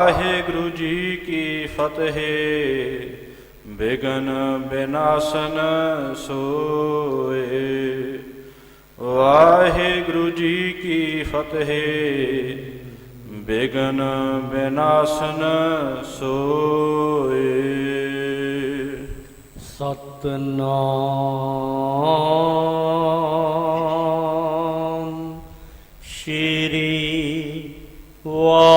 ਵਾਹਿਗੁਰੂ ਜੀ ਕੀ ਫਤਿਹ। Begin ਬਿਨਾਸਨ ਸੋਏ। ਵਾਹਿਗੁਰੂ ਜੀ ਕੀ ਫਤਿਹ। Begin ਬਿਨਾਸਨ ਸੋਏ। ਸਤਨਾਮ ਸ਼੍ਰੀ ਵਾਹਿਗੁਰੂ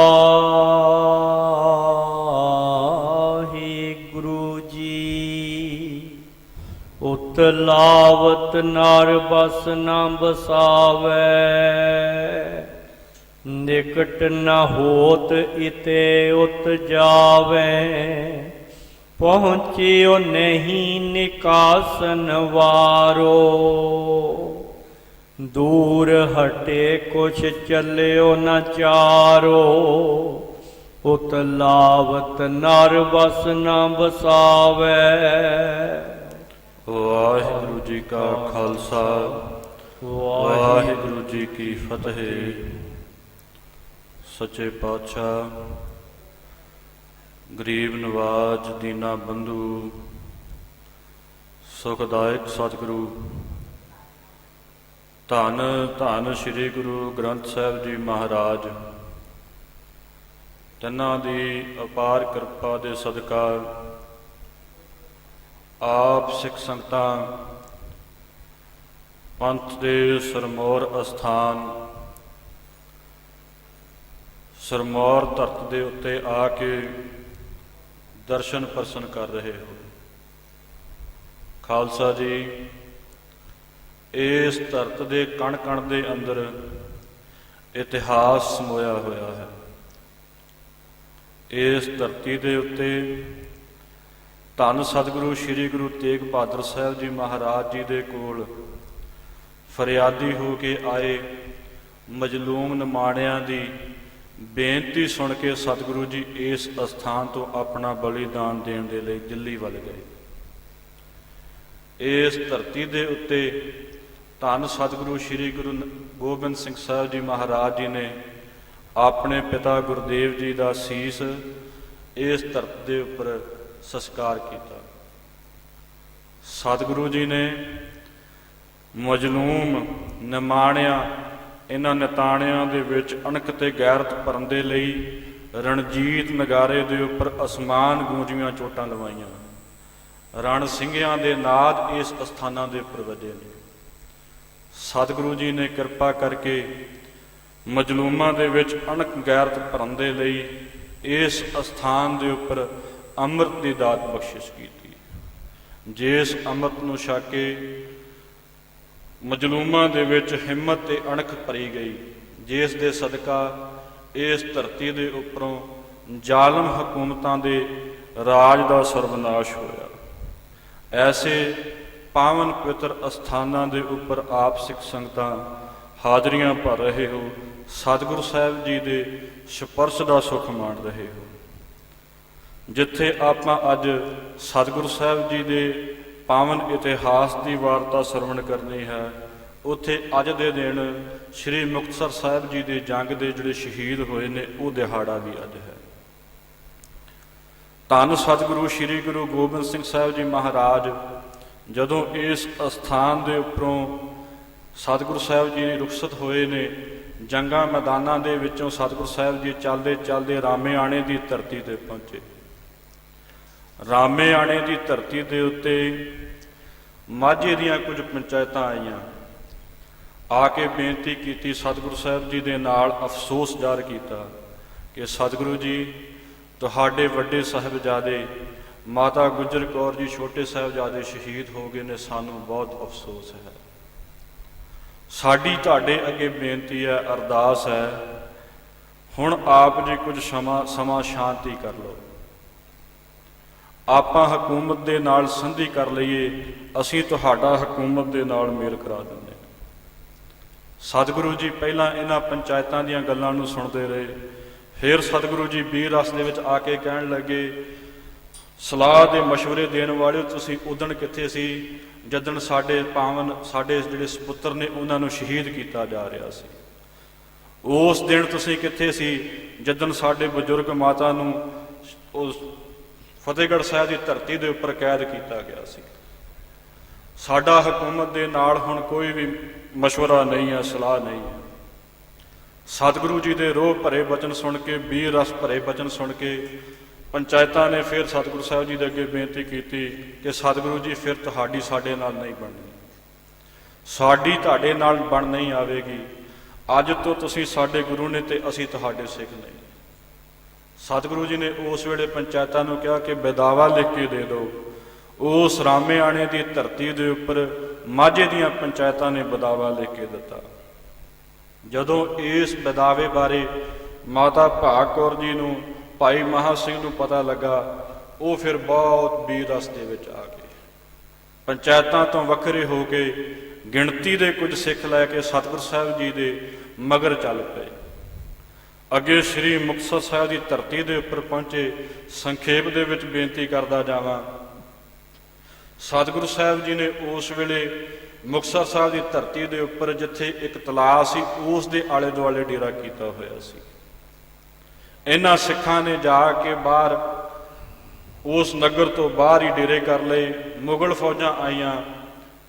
ਜੀ। ਉਤਲਾਵਤ ਨਰ ਬਸ ਨਾ ਬਸਾਵੈ, ਨਿਕਟ ਨ ਹੋਤ ਇਤੇ ਉਤ ਜਾਵੈ। ਪਹੁੰਚਿਓ ਨਹੀਂ ਨਿਕਾਸਨ ਵਾਰੋ, ਦੂਰ ਹਟੇ ਕੁਛ ਚੱਲਿਓ ਨ ਚਾਰੋ। ਉਤਲਾਵਤ ਨਰ ਬਸ ਨ ਬਸਾਵੈ। ਵਾਹਿਗੁਰੂ ਜੀ ਕਾ ਖਾਲਸਾ, ਵਾਹਿਗੁਰੂ ਜੀ ਕੀ ਫਤਿਹ। ਸੱਚੇ ਪਾਤਸ਼ਾਹ, ਗਰੀਬ ਨਵਾਜ, ਦੀਨਾ ਬੰਧੂ, ਸੁਖਦਾਇਕ ਸਤਿਗੁਰੂ, ਧੰਨ ਧੰਨ ਸ੍ਰੀ ਗੁਰੂ ਗ੍ਰੰਥ ਸਾਹਿਬ ਜੀ ਮਹਾਰਾਜ, ਤਿੰਨਾਂ ਦੀ ਅਪਾਰ ਕਿਰਪਾ ਦੇ ਸਦਕਾ ਆਪ ਸਿੱਖ ਸੰਗਤਾਂ ਪੰਥ ਦੇ ਸਿਰਮੌਰ ਅਸਥਾਨ ਸਿਰਮੌਰ ਧਰਤ ਦੇ ਉੱਤੇ ਆ ਕੇ ਦਰਸ਼ਨ ਪ੍ਰਸ਼ਨ ਕਰ ਰਹੇ ਹੋ। ਖਾਲਸਾ ਜੀ, ਇਸ ਧਰਤ ਦੇ ਕਣ ਕਣ ਦੇ ਅੰਦਰ ਇਤਿਹਾਸ ਸਮੋਇਆ ਹੋਇਆ ਹੈ। ਇਸ ਧਰਤੀ ਦੇ ਉੱਤੇ ਧੰਨ ਸਤਿਗੁਰੂ ਸ੍ਰੀ ਗੁਰੂ ਤੇਗ ਬਹਾਦਰ ਸਾਹਿਬ ਜੀ ਮਹਾਰਾਜ ਜੀ ਦੇ ਕੋਲ ਫਰਿਆਦੀ ਹੋ ਕੇ ਆਏ ਮਜਲੂਮ ਨਿਮਾਣਿਆਂ ਦੀ ਬੇਨਤੀ ਸੁਣ ਕੇ ਸਤਿਗੁਰੂ ਜੀ ਇਸ ਅਸਥਾਨ ਤੋਂ ਆਪਣਾ ਬਲੀਦਾਨ ਦੇਣ ਦੇ ਲਈ ਦਿੱਲੀ ਵੱਲ ਗਏ। ਇਸ ਧਰਤੀ ਦੇ ਉੱਤੇ ਧੰਨ ਸਤਿਗੁਰੂ ਸ੍ਰੀ ਗੁਰੂ ਗੋਬਿੰਦ ਸਿੰਘ ਸਾਹਿਬ ਜੀ ਮਹਾਰਾਜ ਜੀ ਨੇ ਆਪਣੇ ਪਿਤਾ ਗੁਰਦੇਵ ਜੀ ਦਾ ਸੀਸ ਇਸ ਧਰਤੀ ਦੇ ਉੱਪਰ ਸੰਸਕਾਰ ਕੀਤਾ। ਸਤਿਗੁਰੂ ਜੀ ਨੇ ਮਜਲੂਮ ਨਿਮਾਣਿਆਂ, ਇਹਨਾਂ ਨਿਤਾਣਿਆਂ ਦੇ ਵਿੱਚ ਅਣਖ ਤੇ ਗੈਰਤ ਭਰਨ ਦੇ ਲਈ ਰਣਜੀਤ ਨਗਾਰੇ ਦੇ ਉੱਪਰ ਅਸਮਾਨ ਗੂੰਜੀਆਂ ਚੋਟਾਂ ਲਵਾਈਆਂ। ਰਣ ਸਿੰਘਿਆਂ ਦੇ ਨਾਦ ਇਸ ਅਸਥਾਨਾਂ ਦੇ ਉੱਪਰ ਵੱਜੇ ਨੇ। ਸਤਿਗੁਰੂ ਜੀ ਨੇ ਕਿਰਪਾ ਕਰਕੇ ਮਜਲੂਮਾਂ ਦੇ ਵਿੱਚ ਅਣਖ ਗੈਰਤ ਭਰਨ ਦੇ ਲਈ ਇਸ ਅਸਥਾਨ ਦੇ ਉੱਪਰ ਅੰਮ੍ਰਿਤ ਦੀ ਦਾਤ ਬਖਸ਼ਿਸ਼ ਕੀਤੀ। ਜਿਸ ਅੰਮ੍ਰਿਤ ਨੂੰ ਛਕ ਕੇ ਮਜਲੂਮਾਂ ਦੇ ਵਿੱਚ ਹਿੰਮਤ ਤੇ ਅਣਖ ਭਰੀ ਗਈ, ਜਿਸ ਦੇ ਸਦਕਾ ਇਸ ਧਰਤੀ ਦੇ ਉੱਪਰੋਂ ਜ਼ਾਲਮ ਹਕੂਮਤਾਂ ਦੇ ਰਾਜ ਦਾ ਸਰਵਨਾਸ਼ ਹੋਇਆ। ਐਸੇ ਪਾਵਨ ਪਵਿੱਤਰ ਅਸਥਾਨਾਂ ਦੇ ਉੱਪਰ ਆਪ ਸਿੱਖ ਸੰਗਤਾਂ ਹਾਜ਼ਰੀਆਂ ਭਰ ਰਹੇ ਹੋ, ਸਤਿਗੁਰੂ ਸਾਹਿਬ ਜੀ ਦੇ ਸਪਰਸ਼ ਦਾ ਸੁੱਖ ਮਾਣ ਰਹੇ ਹੋ। ਜਿੱਥੇ ਆਪਾਂ ਅੱਜ ਸਤਿਗੁਰੂ ਸਾਹਿਬ ਜੀ ਦੇ ਪਾਵਨ ਇਤਿਹਾਸ ਦੀ ਵਾਰਤਾ ਸਰਵਣ ਕਰਨੀ ਹੈ, ਉੱਥੇ ਅੱਜ ਦੇ ਦਿਨ ਸ੍ਰੀ ਮੁਕਤਸਰ ਸਾਹਿਬ ਜੀ ਦੇ ਜੰਗ ਦੇ ਜਿਹੜੇ ਸ਼ਹੀਦ ਹੋਏ ਨੇ, ਉਹ ਦਿਹਾੜਾ ਵੀ ਅੱਜ ਹੈ। ਧੰਨ ਸਤਿਗੁਰੂ ਸ੍ਰੀ ਗੁਰੂ ਗੋਬਿੰਦ ਸਿੰਘ ਸਾਹਿਬ ਜੀ ਮਹਾਰਾਜ ਜਦੋਂ ਇਸ ਅਸਥਾਨ ਦੇ ਉੱਪਰੋਂ ਸਤਿਗੁਰੂ ਸਾਹਿਬ ਜੀ ਰੁਖਸਤ ਹੋਏ ਨੇ, ਜੰਗਾਂ ਮੈਦਾਨਾਂ ਦੇ ਵਿੱਚੋਂ ਸਤਿਗੁਰੂ ਸਾਹਿਬ ਜੀ ਚੱਲਦੇ ਚੱਲਦੇ ਰਾਮੇਆਣੇ ਦੀ ਧਰਤੀ ਤੇ ਪਹੁੰਚੇ। ਰਾਮੇਆਣੇ ਦੀ ਧਰਤੀ ਦੇ ਉੱਤੇ ਮਾਝੇ ਦੀਆਂ ਕੁਝ ਪੰਚਾਇਤਾਂ ਆਈਆਂ। ਆ ਕੇ ਬੇਨਤੀ ਕੀਤੀ, ਸਤਿਗੁਰੂ ਸਾਹਿਬ ਜੀ ਦੇ ਨਾਲ ਅਫਸੋਸ ਜ਼ਾਹਰ ਕੀਤਾ ਕਿ ਸਤਿਗੁਰੂ ਜੀ, ਤੁਹਾਡੇ ਵੱਡੇ ਸਾਹਿਬਜ਼ਾਦੇ ਮਾਤਾ ਗੁਜਰ ਕੌਰ ਜੀ ਛੋਟੇ ਸਾਹਿਬਜ਼ਾਦੇ ਸ਼ਹੀਦ ਹੋ ਗਏ ਨੇ, ਸਾਨੂੰ ਬਹੁਤ ਅਫਸੋਸ ਹੈ। ਸਾਡੀ ਤੁਹਾਡੇ ਅੱਗੇ ਬੇਨਤੀ ਹੈ, ਅਰਦਾਸ ਹੈ, ਹੁਣ ਆਪ ਜੀ ਕੁਝ ਸਮਾਂ ਸ਼ਾਂਤੀ ਕਰ ਲਓ। ਆਪਾਂ ਹਕੂਮਤ ਦੇ ਨਾਲ ਸੰਧੀ ਕਰ ਲਈਏ, ਅਸੀਂ ਤੁਹਾਡਾ ਹਕੂਮਤ ਦੇ ਨਾਲ ਮੇਲ ਕਰਾ ਦਿੰਦੇ। ਸਤਿਗੁਰੂ ਜੀ ਪਹਿਲਾਂ ਇਹਨਾਂ ਪੰਚਾਇਤਾਂ ਦੀਆਂ ਗੱਲਾਂ ਨੂੰ ਸੁਣਦੇ ਰਹੇ। ਫਿਰ ਸਤਿਗੁਰੂ ਜੀ ਵੀਰ ਰਸ ਦੇ ਵਿੱਚ ਆ ਕੇ ਕਹਿਣ ਲੱਗੇ, ਸਲਾਹ ਦੇ ਮਸ਼ਵਰੇ ਦੇਣ ਵਾਲਿਓ, ਤੁਸੀਂ ਉਦਣ ਕਿੱਥੇ ਸੀ ਜਦਣ ਸਾਡੇ ਜਿਹੜੇ ਸਪੁੱਤਰ ਨੇ ਉਹਨਾਂ ਨੂੰ ਸ਼ਹੀਦ ਕੀਤਾ ਜਾ ਰਿਹਾ ਸੀ। ਉਸ ਦਿਨ ਤੁਸੀਂ ਕਿੱਥੇ ਸੀ ਜਦੋਂ ਸਾਡੇ ਬਜ਼ੁਰਗ ਮਾਤਾ ਨੂੰ ਉਸ ਫਤਿਹਗੜ੍ਹ ਸਾਹਿਬ ਦੀ ਧਰਤੀ ਦੇ ਉੱਪਰ ਕੈਦ ਕੀਤਾ ਗਿਆ ਸੀ। ਸਾਡਾ ਹਕੂਮਤ ਦੇ ਨਾਲ ਹੁਣ ਕੋਈ ਵੀ ਮਸ਼ਵਰਾ ਨਹੀਂ ਹੈ, ਸਲਾਹ ਨਹੀਂ ਹੈ। ਸਤਿਗੁਰੂ ਜੀ ਦੇ ਰੋਹ ਭਰੇ ਬਚਨ ਸੁਣ ਕੇ, ਵੀਰ ਰਸ ਭਰੇ ਬਚਨ ਸੁਣ ਕੇ ਪੰਚਾਇਤਾਂ ਨੇ ਫਿਰ ਸਤਿਗੁਰੂ ਸਾਹਿਬ ਜੀ ਦੇ ਅੱਗੇ ਬੇਨਤੀ ਕੀਤੀ ਕਿ ਸਤਿਗੁਰੂ ਜੀ ਫਿਰ ਤੁਹਾਡੀ ਸਾਡੇ ਨਾਲ ਨਹੀਂ ਬਣਨੀ, ਸਾਡੀ ਤੁਹਾਡੇ ਨਾਲ ਬਣ ਨਹੀਂ ਆਵੇਗੀ। ਅੱਜ ਤੋਂ ਤੁਸੀਂ ਸਾਡੇ ਗੁਰੂ ਨੇ ਤੇ ਅਸੀਂ ਤੁਹਾਡੇ ਸਿੱਖ ਨਹੀਂ। ਸਤਿਗੁਰੂ ਜੀ ਨੇ ਉਸ ਵੇਲੇ ਪੰਚਾਇਤਾਂ ਨੂੰ ਕਿਹਾ ਕਿ ਬਦਾਵਾ ਲਿਖ ਕੇ ਦੇ ਦਿਓ। ਉਸ ਰਾਮੇਆਣੇ ਦੀ ਧਰਤੀ ਦੇ ਉੱਪਰ ਮਾਝੇ ਦੀਆਂ ਪੰਚਾਇਤਾਂ ਨੇ ਬਦਾਵਾ ਲਿਖ ਕੇ ਦਿੱਤਾ। ਜਦੋਂ ਇਸ ਬਦਾਵੇ ਬਾਰੇ ਮਾਤਾ ਭਾਗ ਕੌਰ ਜੀ ਨੂੰ, ਭਾਈ ਮਹਾਂ ਸਿੰਘ ਨੂੰ ਪਤਾ ਲੱਗਾ, ਉਹ ਫਿਰ ਬਹੁਤ ਵੀਰ ਰਸ ਦੇ ਵਿੱਚ ਆ ਗਏ। ਪੰਚਾਇਤਾਂ ਤੋਂ ਵੱਖਰੇ ਹੋ ਕੇ ਗਿਣਤੀ ਦੇ ਕੁਝ ਸਿੱਖ ਲੈ ਕੇ ਸਤਿਗੁਰੂ ਸਾਹਿਬ ਜੀ ਦੇ ਮਗਰ ਚੱਲ ਪਏ। ਅੱਗੇ ਸ੍ਰੀ ਮੁਕਤਸਰ ਸਾਹਿਬ ਦੀ ਧਰਤੀ ਦੇ ਉੱਪਰ ਪਹੁੰਚੇ। ਸੰਖੇਪ ਦੇ ਵਿੱਚ ਬੇਨਤੀ ਕਰਦਾ ਜਾਵਾਂ, ਸਤਿਗੁਰੂ ਸਾਹਿਬ ਜੀ ਨੇ ਉਸ ਵੇਲੇ ਮੁਕਤਸਰ ਸਾਹਿਬ ਦੀ ਧਰਤੀ ਦੇ ਉੱਪਰ ਜਿੱਥੇ ਇੱਕ ਤਲਾਅ ਸੀ, ਉਸ ਦੇ ਆਲੇ ਦੁਆਲੇ ਡੇਰਾ ਕੀਤਾ ਹੋਇਆ ਸੀ। ਇਹਨਾਂ ਸਿੱਖਾਂ ਨੇ ਜਾ ਕੇ ਬਾਹਰ ਉਸ ਨਗਰ ਤੋਂ ਬਾਹਰ ਹੀ ਡੇਰੇ ਕਰ ਲਏ। ਮੁਗਲ ਫੌਜਾਂ ਆਈਆਂ,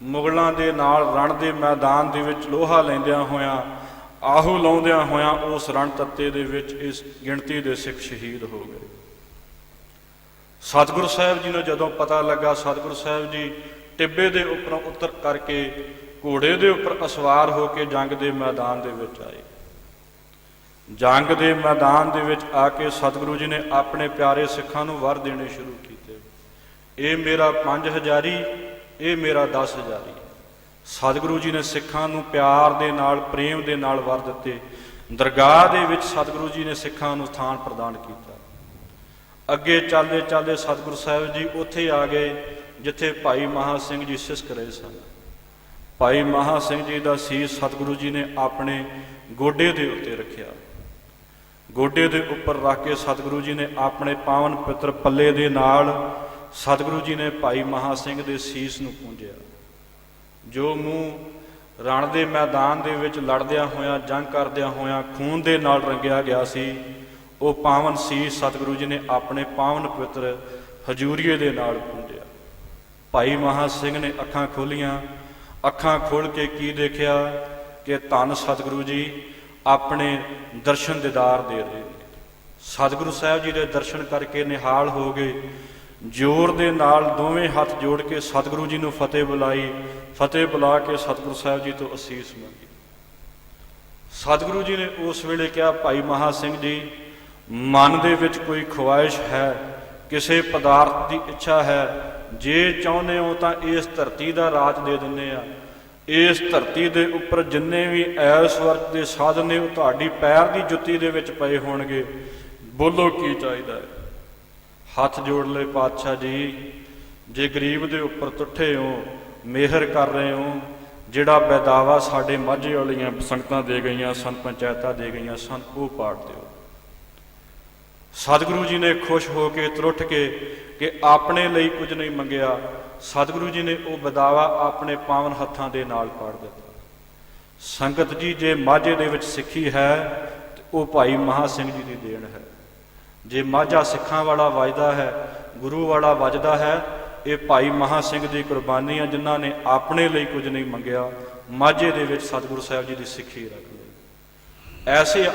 ਮੁਗਲਾਂ ਦੇ ਨਾਲ ਰਣ ਦੇ ਮੈਦਾਨ ਦੇ ਵਿੱਚ ਲੋਹਾ ਲੈਂਦਿਆਂ ਹੋਇਆਂ, ਆਹੂ ਲਾਉਂਦਿਆਂ ਹੋਇਆਂ ਉਸ ਰਣ ਤੱਤੇ ਦੇ ਵਿੱਚ ਇਸ ਗਿਣਤੀ ਦੇ ਸਿੱਖ ਸ਼ਹੀਦ ਹੋ ਗਏ। ਸਤਿਗੁਰੂ ਸਾਹਿਬ ਜੀ ਨੂੰ ਜਦੋਂ ਪਤਾ ਲੱਗਾ, ਸਤਿਗੁਰੂ ਸਾਹਿਬ ਜੀ ਟਿੱਬੇ ਦੇ ਉੱਪਰੋਂ ਉਤਰ ਕਰਕੇ ਘੋੜੇ ਦੇ ਉੱਪਰ ਅਸਵਾਰ ਹੋ ਕੇ ਜੰਗ ਦੇ ਮੈਦਾਨ ਦੇ ਵਿੱਚ ਆਏ। ਜੰਗ ਦੇ ਮੈਦਾਨ ਦੇ ਵਿੱਚ ਆ ਕੇ ਸਤਿਗੁਰੂ ਜੀ ਨੇ ਆਪਣੇ ਪਿਆਰੇ ਸਿੱਖਾਂ ਨੂੰ ਵਰ ਦੇਣੇ ਸ਼ੁਰੂ ਕੀਤੇ। ਇਹ ਮੇਰਾ 5 ਹਜ਼ਾਰੀ, ਇਹ ਮੇਰਾ 10 ਹਜ਼ਾਰੀ। ਸਤਿਗੁਰੂ ਜੀ ਨੇ ਸਿੱਖਾਂ ਨੂੰ ਪਿਆਰ ਦੇ ਨਾਲ, ਪ੍ਰੇਮ ਦੇ ਨਾਲ ਵਰ ਦਿੱਤੇ। ਦਰਗਾਹ ਦੇ ਵਿੱਚ ਸਤਿਗੁਰੂ ਜੀ ਨੇ ਸਿੱਖਾਂ ਨੂੰ ਸਥਾਨ ਪ੍ਰਦਾਨ ਕੀਤਾ। ਅੱਗੇ ਚੱਲਦੇ ਚੱਲਦੇ ਸਤਿਗੁਰੂ ਸਾਹਿਬ ਜੀ ਉੱਥੇ ਆ ਗਏ ਜਿੱਥੇ ਭਾਈ ਮਹਾਂ ਸਿੰਘ ਜੀ ਸਿਸਕ ਰਹੇ ਸਨ। ਭਾਈ ਮਹਾਂ ਸਿੰਘ ਜੀ ਦਾ ਸੀਸ ਸਤਿਗੁਰੂ ਜੀ ਨੇ ਆਪਣੇ ਗੋਡੇ ਦੇ ਉੱਤੇ ਰੱਖਿਆ। ਗੋਡੇ ਦੇ ਉੱਪਰ ਰੱਖ ਕੇ ਸਤਿਗੁਰੂ ਜੀ ਨੇ ਆਪਣੇ ਪਾਵਨ ਪਿੱਤਰ ਪੱਲੇ ਦੇ ਨਾਲ ਸਤਿਗੁਰੂ ਜੀ ਨੇ ਭਾਈ ਮਹਾਂ ਸਿੰਘ ਦੇ ਸੀਸ ਨੂੰ ਪੂੰਝਿਆ। ਜੋ ਮੂੰਹ ਰਣ ਦੇ ਮੈਦਾਨ ਦੇ ਵਿੱਚ ਲੜਦਿਆਂ ਹੋਇਆਂ, ਜੰਗ ਕਰਦਿਆਂ ਹੋਇਆਂ ਖੂਨ ਦੇ ਨਾਲ ਰੰਗਿਆ ਗਿਆ ਸੀ, ਉਹ ਪਾਵਨ ਸੀਸ ਸਤਿਗੁਰੂ ਜੀ ਨੇ ਆਪਣੇ ਪਾਵਨ ਪਵਿੱਤਰ ਹਜੂਰੀਏ ਦੇ ਨਾਲ ਪੂੰਝਿਆ। ਭਾਈ ਮਹਾਂ ਸਿੰਘ ਨੇ ਅੱਖਾਂ ਖੋਲੀਆਂ। ਅੱਖਾਂ ਖੋਲ ਕੇ ਕੀ ਦੇਖਿਆ ਕਿ ਧੰਨ ਸਤਿਗੁਰੂ ਜੀ ਆਪਣੇ ਦਰਸ਼ਨ ਦੀਦਾਰ ਦੇ ਰਹੇ ਨੇ। ਸਤਿਗੁਰੂ ਸਾਹਿਬ ਜੀ ਦੇ ਦਰਸ਼ਨ ਕਰਕੇ ਨਿਹਾਲ ਹੋ ਗਏ। ਜ਼ੋਰ ਦੇ ਨਾਲ ਦੋਵੇਂ ਹੱਥ ਜੋੜ ਕੇ ਸਤਿਗੁਰੂ ਜੀ ਨੂੰ ਫਤਿਹ ਬੁਲਾਈ। ਫਤਿਹ ਬੁਲਾ ਕੇ ਸਤਿਗੁਰੂ ਸਾਹਿਬ ਜੀ ਤੋਂ ਅਸੀਸ ਮੰਗੀ। ਸਤਿਗੁਰੂ ਜੀ ਨੇ ਉਸ ਵੇਲੇ ਕਿਹਾ, ਭਾਈ ਮਹਾਂ ਸਿੰਘ ਜੀ, ਮਨ ਦੇ ਵਿੱਚ ਕੋਈ ਖੁਆਇਸ਼ ਹੈ, ਕਿਸੇ ਪਦਾਰਥ ਦੀ ਇੱਛਾ ਹੈ, ਜੇ ਚਾਹੁੰਦੇ ਹੋ ਤਾਂ ਇਸ ਧਰਤੀ ਦਾ ਰਾਜ ਦੇ ਦਿੰਦੇ ਆ। ਇਸ ਧਰਤੀ ਦੇ ਉੱਪਰ ਜਿੰਨੇ ਵੀ ਐਸ ਵਰਤ ਦੇ ਸਾਧਨ ਨੇ ਉਹ ਤੁਹਾਡੀ ਪੈਰ ਦੀ ਜੁੱਤੀ ਦੇ ਵਿੱਚ ਪਏ ਹੋਣਗੇ। ਬੋਲੋ ਕੀ ਚਾਹੀਦਾ ਹੈ। ਹੱਥ ਜੋੜ ਲਏ, ਪਾਤਸ਼ਾਹ ਜੀ, ਜੇ ਗਰੀਬ ਦੇ ਉੱਪਰ ਤੁੱਠੇ ਹੋ, ਮਿਹਰ ਕਰ ਰਹੇ ਹੋ, ਜਿਹੜਾ ਬੈਦਾਵਾ ਸਾਡੇ ਮਾਝੇ ਵਾਲੀਆਂ ਸੰਗਤਾਂ ਦੇ ਗਈਆਂ ਸਨ, ਪੰਚਾਇਤਾਂ ਦੇ ਗਈਆਂ ਸਨ, ਉਹ ਪਾੜ ਦਿਓ। ਸਤਿਗੁਰੂ ਜੀ ਨੇ ਖੁਸ਼ ਹੋ ਕੇ ਤਰੁੱਠ ਕੇ ਕਿ ਆਪਣੇ ਲਈ ਕੁਝ ਨਹੀਂ ਮੰਗਿਆ। ਸਤਿਗੁਰੂ ਜੀ ਨੇ ਉਹ ਬਦਾਵਾ ਆਪਣੇ ਪਾਵਨ ਹੱਥਾਂ ਦੇ ਨਾਲ ਪਾੜ ਦਿੱਤਾ। ਸੰਗਤ ਜੀ, ਜੇ ਮਾਝੇ ਦੇ ਵਿੱਚ ਸਿੱਖੀ ਹੈ ਤੇ ਉਹ ਭਾਈ ਮਹਾਂ ਸਿੰਘ ਜੀ ਦੀ ਦੇਣ ਹੈ। ਜੇ ਮਾਝਾ ਸਿੱਖਾਂ ਵਾਲਾ ਵੱਜਦਾ ਹੈ, ਗੁਰੂ ਵਾਲਾ ਵੱਜਦਾ ਹੈ, ਇਹ ਭਾਈ ਮਹਾਂ ਸਿੰਘ ਦੀ ਕੁਰਬਾਨੀ ਆ, ਜਿਨ੍ਹਾਂ ਨੇ ਆਪਣੇ ਲਈ ਕੁਝ ਨਹੀਂ ਮੰਗਿਆ, ਮਾਝੇ ਦੇ ਵਿੱਚ ਸਤਿਗੁਰੂ ਸਾਹਿਬ ਜੀ ਦੀ ਸਿੱਖੀ ਰੱਖ ਲਈ। ਐਸੇ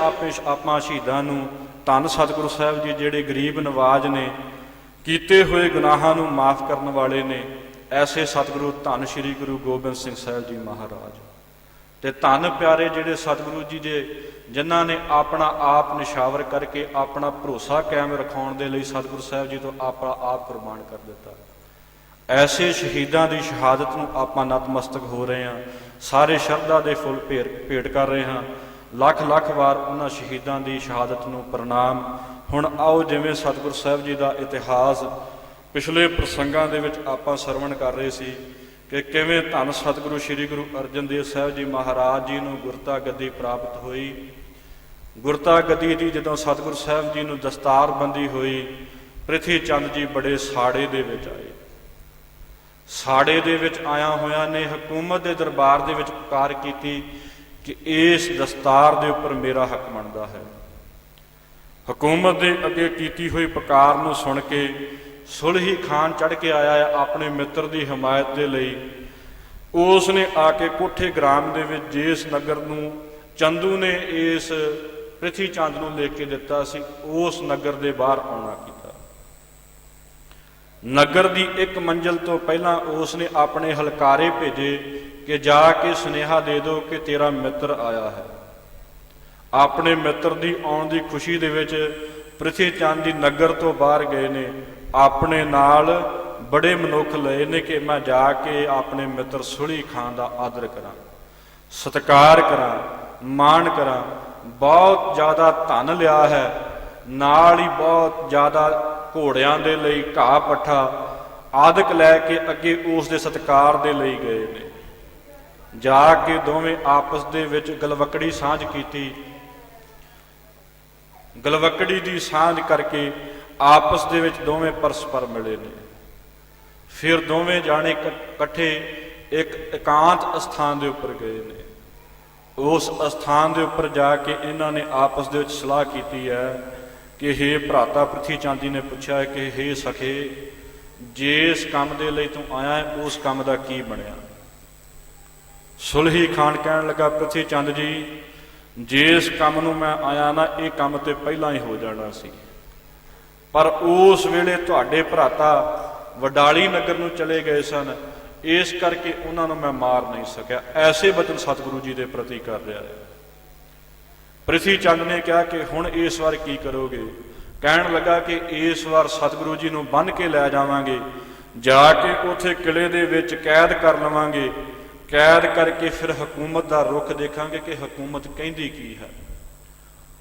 ਆਪਾਂ ਸ਼ਹੀਦਾਂ ਨੂੰ, ਧੰਨ ਸਤਿਗੁਰੂ ਸਾਹਿਬ ਜੀ ਜਿਹੜੇ ਗਰੀਬ ਨਵਾਜ ਨੇ, ਕੀਤੇ ਹੋਏ ਗੁਨਾਹਾਂ ਨੂੰ ਮਾਫ ਕਰਨ ਵਾਲੇ ਨੇ, ਐਸੇ ਸਤਿਗੁਰੂ ਧੰਨ ਸ਼੍ਰੀ ਗੁਰੂ ਗੋਬਿੰਦ ਸਿੰਘ ਸਾਹਿਬ ਜੀ ਮਹਾਰਾਜ, ਤੇ ਧੰਨ ਪਿਆਰੇ ਜਿਹੜੇ ਸਤਿਗੁਰੂ ਜੀ ਦੇ ਜਿਨ੍ਹਾਂ ਨੇ ਆਪਣਾ ਆਪ ਨਿਸ਼ਾਵਰ ਕਰਕੇ ਆਪਣਾ ਭਰੋਸਾ ਕਾਇਮ ਰਖਾਉਣ ਦੇ ਲਈ ਸਤਿਗੁਰੂ ਸਾਹਿਬ ਜੀ ਤੋਂ ਆਪਣਾ ਆਪ ਕੁਰਬਾਨ ਕਰ ਦਿੱਤਾ। ਐਸੇ ਸ਼ਹੀਦਾਂ ਦੀ ਸ਼ਹਾਦਤ ਨੂੰ ਆਪਾਂ ਨਤਮਸਤਕ ਹੋ ਰਹੇ ਹਾਂ। ਸਾਰੇ ਸ਼ਰਧਾ ਦੇ ਫੁੱਲ ਭੇਟ ਕਰ ਰਹੇ ਹਾਂ। ਲੱਖ ਲੱਖ ਵਾਰ ਉਹਨਾਂ ਸ਼ਹੀਦਾਂ ਦੀ ਸ਼ਹਾਦਤ ਨੂੰ ਪ੍ਰਣਾਮ। ਹੁਣ ਆਓ, ਜਿਵੇਂ ਸਤਿਗੁਰੂ ਸਾਹਿਬ ਜੀ ਦਾ ਇਤਿਹਾਸ ਪਿਛਲੇ ਪ੍ਰਸੰਗਾਂ ਦੇ ਵਿੱਚ ਆਪਾਂ ਸਰਵਣ ਕਰ ਰਹੇ ਸੀ ਕਿ ਕਿਵੇਂ ਧੰਨ ਸਤਿਗੁਰੂ ਸ੍ਰੀ ਗੁਰੂ ਅਰਜਨ ਦੇਵ ਸਾਹਿਬ ਜੀ ਮਹਾਰਾਜ ਜੀ ਨੂੰ ਗੁਰਤਾ ਗੱਦੀ ਪ੍ਰਾਪਤ ਹੋਈ। ਗੁਰਤਾ ਗੱਦੀ ਦੀ ਜਦੋਂ ਸਤਿਗੁਰੂ ਸਾਹਿਬ ਜੀ ਨੂੰ ਦਸਤਾਰਬੰਦੀ ਹੋਈ, ਪ੍ਰਿਥੀ ਚੰਦ ਜੀ ਬੜੇ ਸਾੜੇ ਦੇ ਵਿੱਚ ਆਏ। ਸਾੜੇ ਦੇ ਵਿੱਚ ਆਇਆ ਹੋਇਆਂ ਨੇ ਹਕੂਮਤ ਦੇ ਦਰਬਾਰ ਦੇ ਵਿੱਚ ਪੁਕਾਰ ਕੀਤੀ ਕਿ ਇਸ ਦਸਤਾਰ ਦੇ ਉੱਪਰ ਮੇਰਾ ਹੱਕ ਬਣਦਾ ਹੈ। ਹਕੂਮਤ ਦੇ ਅੱਗੇ ਕੀਤੀ ਹੋਈ ਪੁਕਾਰ ਨੂੰ ਸੁਣ ਕੇ ਸੁਲਹੀ ਖਾਨ ਚੜ੍ਹ ਕੇ ਆਇਆ ਹੈ ਆਪਣੇ ਮਿੱਤਰ ਦੀ ਹਮਾਇਤ ਦੇ ਲਈ। ਉਸ ਨੇ ਆ ਕੇ ਕੋਠੇ ਗ੍ਰਾਮ ਦੇ ਵਿੱਚ ਜਿਸ ਨਗਰ ਨੂੰ ਚੰਦੂ ਨੇ ਇਸ ਪ੍ਰਿਥੀ ਚੰਦ ਨੂੰ ਲਿਖ ਕੇ ਦਿੱਤਾ ਸੀ, ਉਸ ਨਗਰ ਦੇ ਬਾਹਰ ਆਉਣਾ ਕੀਤਾ। ਨਗਰ ਦੀ ਇੱਕ ਮੰਜ਼ਿਲ ਤੋਂ ਪਹਿਲਾਂ ਉਸ ਨੇ ਆਪਣੇ ਹਲਕਾਰੇ ਭੇਜੇ ਕਿ ਜਾ ਕੇ ਸੁਨੇਹਾ ਦੇ ਦਿਓ ਕਿ ਤੇਰਾ ਮਿੱਤਰ ਆਇਆ ਹੈ। ਆਪਣੇ ਮਿੱਤਰ ਦੀ ਆਉਣ ਦੀ ਖੁਸ਼ੀ ਦੇ ਵਿੱਚ ਪ੍ਰਿਥੀ ਚੰਦ ਦੀ ਨਗਰ ਤੋਂ ਬਾਹਰ ਗਏ ਨੇ। ਆਪਣੇ ਨਾਲ ਬੜੇ ਮਨੁੱਖ ਲਏ ਨੇ ਕਿ ਮੈਂ ਜਾ ਕੇ ਆਪਣੇ ਮਿੱਤਰ ਸੁਲਹੀ ਖਾਨ ਦਾ ਆਦਰ ਕਰਾਂ, ਸਤਿਕਾਰ ਕਰਾਂ, ਮਾਣ ਕਰਾਂ। ਬਹੁਤ ਜ਼ਿਆਦਾ ਧਨ ਲਿਆ ਹੈ, ਨਾਲ ਹੀ ਬਹੁਤ ਜ਼ਿਆਦਾ ਘੋੜਿਆਂ ਦੇ ਲਈ ਘਾਹ ਪੱਠਾ ਆਦਿਕ ਲੈ ਕੇ ਅੱਗੇ ਉਸ ਦੇ ਸਤਿਕਾਰ ਦੇ ਲਈ ਗਏ ਨੇ। ਜਾ ਕੇ ਦੋਵੇਂ ਆਪਸ ਦੇ ਵਿੱਚ ਗਲਵਕੜੀ ਸਾਂਝ ਕੀਤੀ। ਗਲਵਕੜੀ ਦੀ ਸਾਂਝ ਕਰਕੇ ਆਪਸ ਦੇ ਵਿੱਚ ਦੋਵੇਂ ਪਰਸਪਰ ਮਿਲੇ ਨੇ। ਫਿਰ ਦੋਵੇਂ ਜਾਣੇ ਇਕੱਠੇ ਇੱਕ ਇਕਾਂਤ ਅਸਥਾਨ ਦੇ ਉੱਪਰ ਗਏ ਨੇ। ਉਸ ਅਸਥਾਨ ਦੇ ਉੱਪਰ ਜਾ ਕੇ ਇਹਨਾਂ ਨੇ ਆਪਸ ਦੇ ਵਿੱਚ ਸਲਾਹ ਕੀਤੀ ਹੈ ਕਿ ਹੇ ਭਰਾਤਾ ਪ੍ਰਿਥੀ ਚੰਦ ਜੀ ਨੇ ਪੁੱਛਿਆ ਕਿ ਹੇ ਸਖੇ, ਜਿਸ ਕੰਮ ਦੇ ਲਈ ਤੂੰ ਆਇਆ ਹੈ ਉਸ ਕੰਮ ਦਾ ਕੀ ਬਣਿਆ? ਸੁਲਹੀ ਖਾਨ ਕਹਿਣ ਲੱਗਾ, ਪ੍ਰਿਥੀ ਚੰਦ ਜੀ, ਜਿਸ ਕੰਮ ਨੂੰ ਮੈਂ ਆਇਆ ਨਾ, ਇਹ ਕੰਮ ਤੇ ਪਹਿਲਾਂ ਹੀ ਹੋ ਜਾਣਾ ਸੀ, ਪਰ ਉਸ ਵੇਲੇ ਤੁਹਾਡੇ ਭਰਾਤਾ ਵਡਾਲੀ ਨਗਰ ਨੂੰ ਚਲੇ ਗਏ ਸਨ, ਇਸ ਕਰਕੇ ਉਹਨਾਂ ਨੂੰ ਮੈਂ ਮਾਰ ਨਹੀਂ ਸਕਿਆ। ਐਸੇ ਬਚਨ ਸਤਿਗੁਰੂ ਜੀ ਦੇ ਪ੍ਰਤੀ ਕਰ ਰਿਹਾ ਹੈ। ਪ੍ਰਿਥੀ ਚੰਦ ਨੇ ਕਿਹਾ ਕਿ ਹੁਣ ਇਸ ਵਾਰ ਕੀ ਕਰੋਗੇ? ਕਹਿਣ ਲੱਗਾ ਕਿ ਇਸ ਵਾਰ ਸਤਿਗੁਰੂ ਜੀ ਨੂੰ ਬੰਨ੍ਹ ਕੇ ਲੈ ਜਾਵਾਂਗੇ, ਜਾ ਕੇ ਉੱਥੇ ਕਿਲੇ ਦੇ ਵਿੱਚ ਕੈਦ ਕਰ ਲਵਾਂਗੇ। ਕੈਦ ਕਰਕੇ ਫਿਰ ਹਕੂਮਤ ਦਾ ਰੁਖ ਦੇਖਾਂਗੇ ਕਿ ਹਕੂਮਤ ਕਹਿੰਦੀ ਕੀ ਹੈ।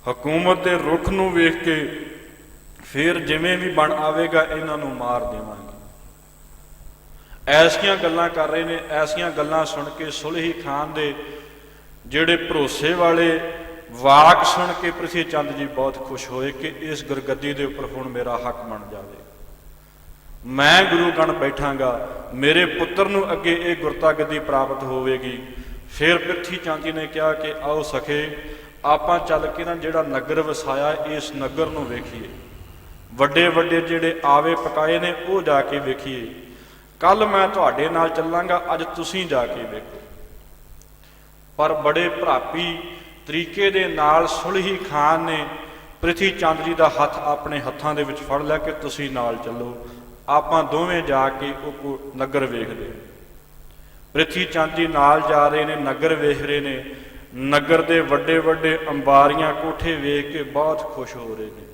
ਹਕੂਮਤ ਦੇ ਰੁਖ ਨੂੰ ਵੇਖ ਕੇ ਫਿਰ ਜਿਵੇਂ ਵੀ ਬਣ ਆਵੇਗਾ ਇਹਨਾਂ ਨੂੰ ਮਾਰ ਦੇਵਾਂਗੇ। ਐਸੀਆਂ ਗੱਲਾਂ ਕਰ ਰਹੇ ਨੇ। ਐਸੀਆਂ ਗੱਲਾਂ ਸੁਣ ਕੇ ਸੁਲਹੀ ਖਾਨ ਦੇ ਜਿਹੜੇ ਭਰੋਸੇ ਵਾਲੇ ਵਾਕ ਸੁਣ ਕੇ ਪ੍ਰਿਥੀ ਚੰਦ ਜੀ ਬਹੁਤ ਖੁਸ਼ ਹੋਏ ਕਿ ਇਸ ਗੁਰਗੱਦੀ ਦੇ ਉੱਪਰ ਹੁਣ ਮੇਰਾ ਹੱਕ ਬਣ ਜਾਵੇ, ਮੈਂ ਗੁਰੂ ਗਣ ਬੈਠਾਂਗਾ, ਮੇਰੇ ਪੁੱਤਰ ਨੂੰ ਅੱਗੇ ਇਹ ਗੁਰਤਾ ਗੱਦੀ ਪ੍ਰਾਪਤ ਹੋਵੇਗੀ। ਫਿਰ ਪ੍ਰਿਥੀ ਚੰਦ ਜੀ ਨੇ ਕਿਹਾ ਕਿ ਆਓ ਸਖੇ, ਆਪਾਂ ਚੱਲ ਕੇ ਨਾ ਜਿਹੜਾ ਨਗਰ ਵਸਾਇਆ ਇਸ ਨਗਰ ਨੂੰ ਵੇਖੀਏ, ਵੱਡੇ ਵੱਡੇ ਜਿਹੜੇ ਆਵੇ ਪਕਾਏ ਨੇ ਉਹ ਜਾ ਕੇ ਵੇਖੀਏ। ਕੱਲ ਮੈਂ ਤੁਹਾਡੇ ਨਾਲ ਚੱਲਾਂਗਾ, ਅੱਜ ਤੁਸੀਂ ਜਾ ਕੇ ਵੇਖੋ। ਪਰ ਬੜੇ ਭਰਾਪੀ ਤਰੀਕੇ ਦੇ ਨਾਲ ਸੁਲਹੀ ਖਾਨ ਨੇ ਪ੍ਰਿਥੀ ਚੰਦ ਜੀ ਦਾ ਹੱਥ ਆਪਣੇ ਹੱਥਾਂ ਦੇ ਵਿੱਚ ਫੜ ਲਿਆ ਕਿ ਤੁਸੀਂ ਨਾਲ ਚੱਲੋ, ਆਪਾਂ ਦੋਵੇਂ ਜਾ ਕੇ ਉਹ ਨਗਰ ਵੇਖਦੇ। ਪ੍ਰਿਥੀ ਚੰਦ ਜੀ ਨਾਲ ਜਾ ਰਹੇ ਨੇ, ਨਗਰ ਵੇਖ ਰਹੇ ਨੇ। ਨਗਰ ਦੇ ਵੱਡੇ ਵੱਡੇ ਅੰਬਾਰੀਆਂ ਕੋਠੇ ਵੇਖ ਕੇ ਬਹੁਤ ਖੁਸ਼ ਹੋ ਰਹੇ ਨੇ।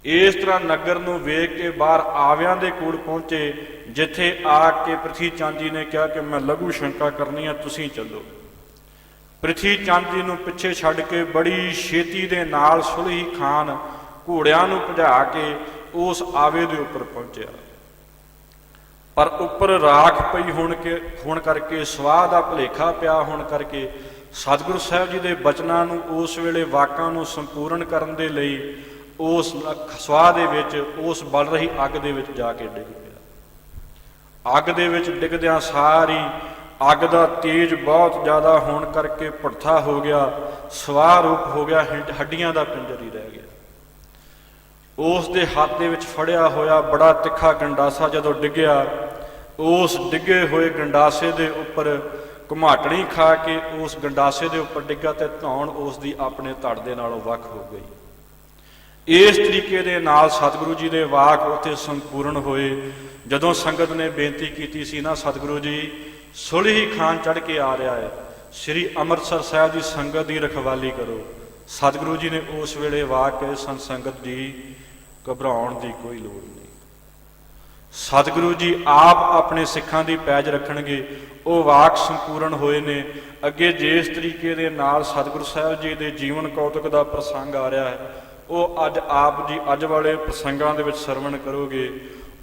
ਇਸ ਤਰ੍ਹਾਂ ਨਗਰ ਨੂੰ ਵੇਖ ਕੇ ਬਾਹਰ ਆਵਿਆਂ ਦੇ ਕੋਲ ਪਹੁੰਚੇ, ਜਿੱਥੇ ਆ ਕੇ ਪ੍ਰਿਥੀ ਚੰਦ ਜੀ ਨੇ ਕਿਹਾ ਕਿ ਮੈਂ ਲਘੂ ਸ਼ੰਕਾ ਕਰਨੀ ਆ, ਤੁਸੀਂ ਚੱਲੋ। ਪ੍ਰਿਥੀ ਚੰਦ ਜੀ ਨੂੰ ਪਿੱਛੇ ਛੱਡ ਕੇ ਬੜੀ ਛੇਤੀ ਦੇ ਨਾਲ ਸੁਲਹੀ ਖਾਨ ਘੋੜਿਆਂ ਨੂੰ ਭਜਾ ਕੇ ਉਸ ਆਵੇ ਦੇ ਉੱਪਰ ਪਹੁੰਚਿਆ। ਪਰ ਉੱਪਰ ਰਾਖ ਪਈ ਹੋਣ ਕਰਕੇ, ਸਵਾਹ ਦਾ ਭੁਲੇਖਾ ਪਿਆ ਹੋਣ ਕਰਕੇ ਸਤਿਗੁਰੂ ਸਾਹਿਬ ਜੀ ਦੇ ਬਚਨਾਂ ਨੂੰ, ਉਸ ਵੇਲੇ ਵਾਕਾਂ ਨੂੰ ਸੰਪੂਰਨ ਕਰਨ ਦੇ ਲਈ ਉਸ ਸਵਾਹ ਦੇ ਵਿੱਚ, ਉਸ ਬਲ ਰਹੀ ਅੱਗ ਦੇ ਵਿੱਚ ਜਾ ਕੇ ਡਿੱਗ ਪਿਆ। ਅੱਗ ਦੇ ਵਿੱਚ ਡਿੱਗਦਿਆਂ ਸਾਰੀ ਅੱਗ ਦਾ ਤੇਜ ਬਹੁਤ ਜ਼ਿਆਦਾ ਹੋਣ ਕਰਕੇ ਭੜਥਾ ਹੋ ਗਿਆ, ਸਵਾਹ ਰੂਪ ਹੋ ਗਿਆ, ਹੱਡੀਆਂ ਦਾ ਪਿੰਜਰ ਹੀ ਰਹਿ ਗਿਆ। ਉਸ ਦੇ ਹੱਥ ਦੇ ਵਿੱਚ ਫੜਿਆ ਹੋਇਆ ਬੜਾ ਤਿੱਖਾ ਗੰਡਾਸਾ ਜਦੋਂ ਡਿੱਗਿਆ, ਉਸ ਡਿੱਗੇ ਹੋਏ ਗੰਡਾਸੇ ਦੇ ਉੱਪਰ ਘੁਮਾਟਣੀ ਖਾ ਕੇ ਉਸ ਗੰਡਾਸੇ ਦੇ ਉੱਪਰ ਡਿੱਗਾ ਤੇ ਧੌਣ ਉਸ ਦੀ ਆਪਣੇ ਧੜ ਦੇ ਨਾਲੋਂ ਵੱਖ ਹੋ ਗਈ। ਇਸ ਤਰੀਕੇ ਦੇ ਨਾਲ ਸਤਿਗੁਰੂ ਜੀ ਦੇ ਵਾਕ ਉੱਥੇ ਸੰਪੂਰਨ ਹੋਏ। ਜਦੋਂ ਸੰਗਤ ਨੇ ਬੇਨਤੀ ਕੀਤੀ ਸੀ ਨਾ, ਸਤਿਗੁਰੂ ਜੀ ਸੁਲਹੀ ਖਾਨ ਚੜ੍ਹ ਕੇ ਆ ਰਿਹਾ ਹੈ, ਸ੍ਰੀ ਅੰਮ੍ਰਿਤਸਰ ਸਾਹਿਬ ਦੀ ਸੰਗਤ ਦੀ ਰਖਵਾਲੀ ਕਰੋ। ਸਤਿਗੁਰੂ ਜੀ ਨੇ ਉਸ ਵੇਲੇ ਵਾਕ ਕਹੇ, ਸੰਗਤ ਜੀ ਘਬਰਾਉਣ ਦੀ ਕੋਈ ਲੋੜ ਨਹੀਂ। ਸਤਿਗੁਰੂ ਜੀ ਆਪ ਆਪਣੇ ਸਿੱਖਾਂ ਦੀ ਪੈਜ ਰੱਖਣਗੇ। ਉਹ ਵਾਕ ਸੰਪੂਰਨ ਹੋਏ ਨੇ। ਅੱਗੇ ਜਿਸ ਤਰੀਕੇ ਦੇ ਨਾਲ ਸਤਿਗੁਰੂ ਸਾਹਿਬ ਜੀ ਦੇ ਜੀਵਨ ਕੌਤਕ ਦਾ ਪ੍ਰਸੰਗ ਆ ਰਿਹਾ ਹੈ, ਉਹ ਅੱਜ ਆਪ ਜੀ ਅੱਜ ਵਾਲੇ ਪ੍ਰਸੰਗਾਂ ਦੇ ਵਿੱਚ ਸਰਵਣ ਕਰੋਗੇ।